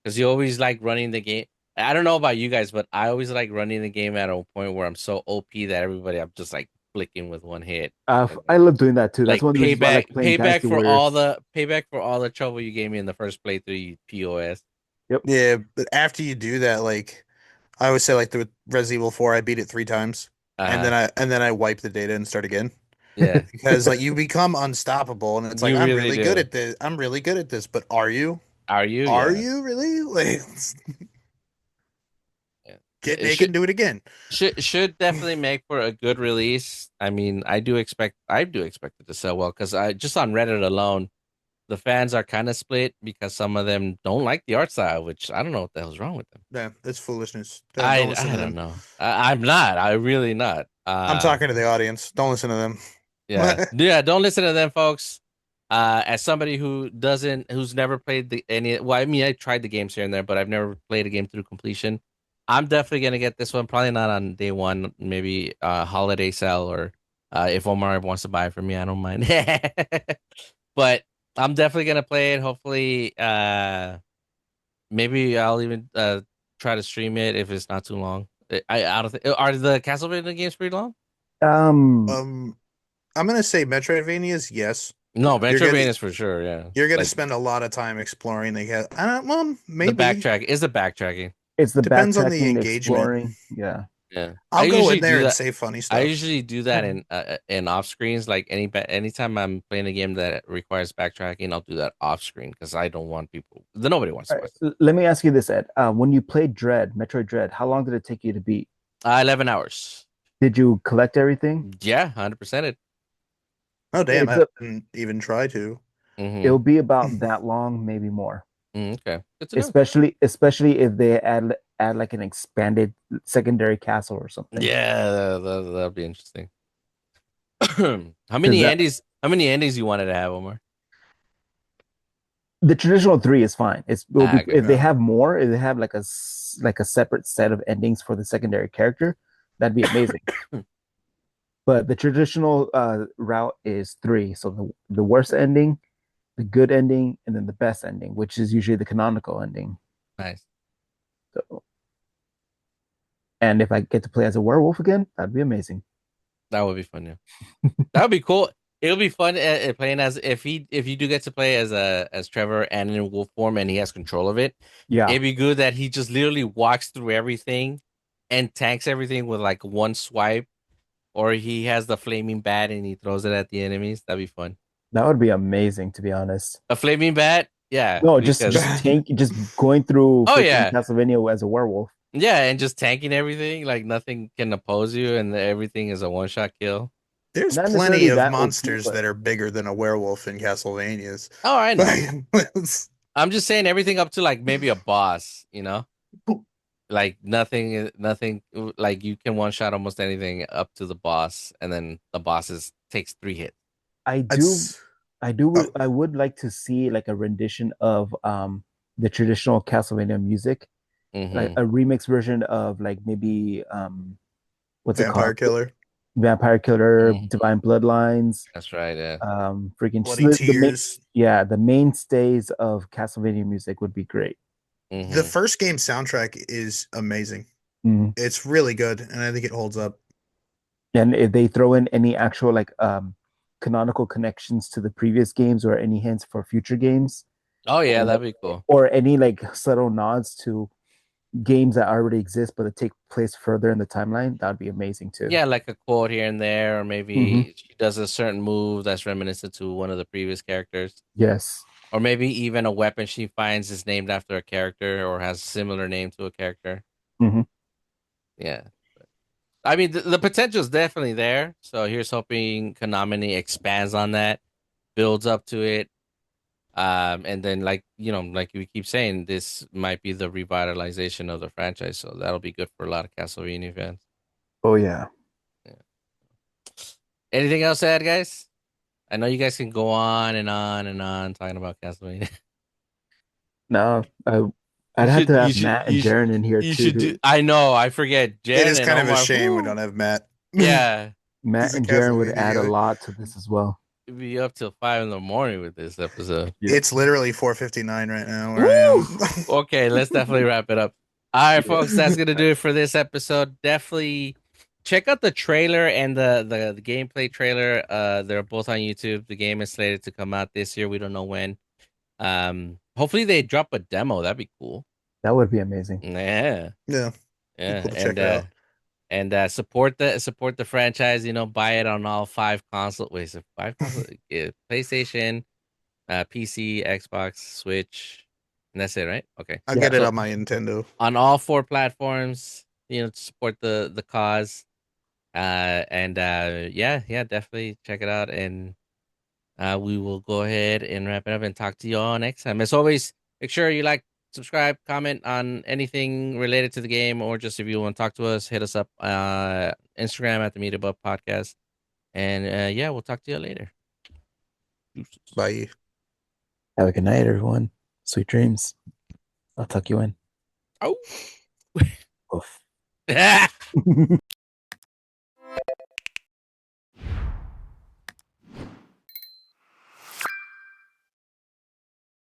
Because you always like running the game. I don't know about you guys, but I always like running the game at a point where I'm so OP that I'm just like flicking with one hit. And I love doing that too. That's like one of the reasons why I like playing Dynasty Warriors. payback for all the trouble you gave me in the first playthrough, you POS. Yep. Yeah, but after you do that, like I always say, like the Resident Evil 4, I beat it 3 times, and Uh-huh. then I wipe the data and start again Yeah. because like you become unstoppable, and it's like You really do. I'm really good at this, but are you? Are you? Are Yeah. you really? Like Yeah. get It naked and do it again. should definitely make for a good release. I mean, I do expect it to sell well because I just on Reddit alone, the fans are kind of split because some of them don't like the art style, which I don't know what the hell's wrong with them. Yeah, that's foolishness. Don't listen I to don't them. know. I'm not. I really not. I'm talking to the audience. Don't listen to them. Yeah. Yeah, don't listen to them folks. As somebody who's never played well, I mean, I tried the games here and there, but I've never played a game through completion. I'm definitely gonna get this one, probably not on day one, maybe holiday sale or if Omar wants to buy it for me, I don't mind. But I'm definitely gonna play it. Hopefully, maybe I'll even try to stream it if it's not too long. I don't think are the Castlevania games pretty long? Um, um, I'm gonna say Metroidvanias, yes. No, You're gonna Metroidvania is for sure. Yeah, you're gonna like spend a lot of time exploring the cat. I don't, well, the maybe backtrack is the backtracking. it's the depends on the backtracking, the engagement. exploring. Yeah. Yeah, I I'll go in usually there do and that. say funny I stuff. usually do that in off screens. Like anytime I'm playing a game that requires backtracking, I'll do that off screen because I don't want people. Nobody wants to All right. watch. Let me ask you this, Ed. When you played Metroid Dread, how long did it take you to beat? 11 hours. Did you collect everything? Yeah, 100% it. Oh damn, It's I a, didn't even try to. it'll Mm-hmm. be about that long, maybe more. Okay, good to know. Especially if they add like an expanded secondary castle or something. Yeah, that'll be interesting. How Because many Andes? How many Andes you wanted to have, Omar? the traditional three is fine. It will be Okay. if they Yeah. have more, if they have like a separate set of endings for the secondary character, that'd be amazing. But the traditional route is three. So the worst ending, the good ending, and then the best ending, which is usually the canonical ending. Nice. So, and if I get to play as a werewolf again, that'd be amazing. That would be fun. Yeah, that would be cool. It'll be fun playing as if you do get to play as Trevor and in wolf form and he has control of it. Yeah, It'd be good that he just literally walks through everything and tanks everything with like one swipe, or he has the flaming bat and he throws it at the enemies. That'd be fun. that would be amazing, to be honest. A flaming bat, yeah, No, because just going through oh freaking yeah, Castlevania as a werewolf. yeah, and just tanking everything like nothing can oppose you and everything is a one shot kill. There's Not plenty necessarily of that OP, monsters but that are bigger than a werewolf in Castlevanias. Oh, I know. Like, I'm just saying everything up to like maybe a boss, you know? Like nothing like you can one shot almost anything up to the boss and then the boss takes 3 hits. I do it's oh, I would like to see like a rendition of the traditional Castlevania music, like Mm-hmm. a remix version of like maybe what's it Vampire called? Killer. Vampire Killer, Mhm. Divine Bloodlines, That's right. Yeah. freaking just Bloody the main, Tears. yeah, the mainstays of Castlevania music would be great. The Hmm. first game soundtrack is amazing. Mhm. It's really good, and I think it holds up. And if they throw in any actual like canonical connections to the previous games or any hints for future games, Oh yeah, or, that'd be cool. or any like subtle nods to games that already exist but that take place further in the timeline, that would be amazing too. Yeah, like a quote here and there, or Hmm. maybe she does a certain move that's reminiscent to one of the previous characters. Yes. Or maybe even a weapon she finds is named after a character or has similar name to a character. Hmm. Yeah. I mean, the potential is definitely there. So here's hoping Konami expands on that, builds up to it. And then like we keep saying, this might be the revitalization of the franchise. So that'll be good for a lot of Castlevania fans. Oh yeah. Yeah. Anything else to add, guys? I know you guys can go on and on and on talking about Castlevania. No, You I'd have to should, you have should, Matt and Jaren in here you too. should do. I know. I forget. It Jen is and kind of a Omar. shame we Whoo, don't have Matt. yeah, Matt He's a and Jaren would Castlevania add a guy. lot to this as well. we'd be up till 5 in the morning with this episode. Yeah. It's literally 4:59 right now where I Woo! am. Okay, let's definitely wrap it up. All right, Yeah. folks, that's gonna do it for this episode. Definitely check out the trailer and the gameplay trailer. They're both on YouTube. The game is slated to come out this year. We don't know when. Hopefully they drop a demo. That'd be cool. That would be amazing. Yeah, Yeah, be yeah, cool to check out. and support the franchise. Buy it on all five console. Wait, so five console? Yeah, PlayStation, PC, Xbox, Switch, and that's it, right? Okay. I'll Yeah. get it So on my Nintendo. on all four platforms, to support the cause. And yeah, definitely check it out. And we will go ahead and wrap it up and talk to you all next time. As always, make sure you like, subscribe, comment on anything related to the game, or just if you want to talk to us, hit us up Instagram at the Meet Above Podcast. And yeah, we'll talk to you later. Deuces. Bye. Have a good night, everyone. Sweet dreams. I'll tuck you in. Oh. Oof.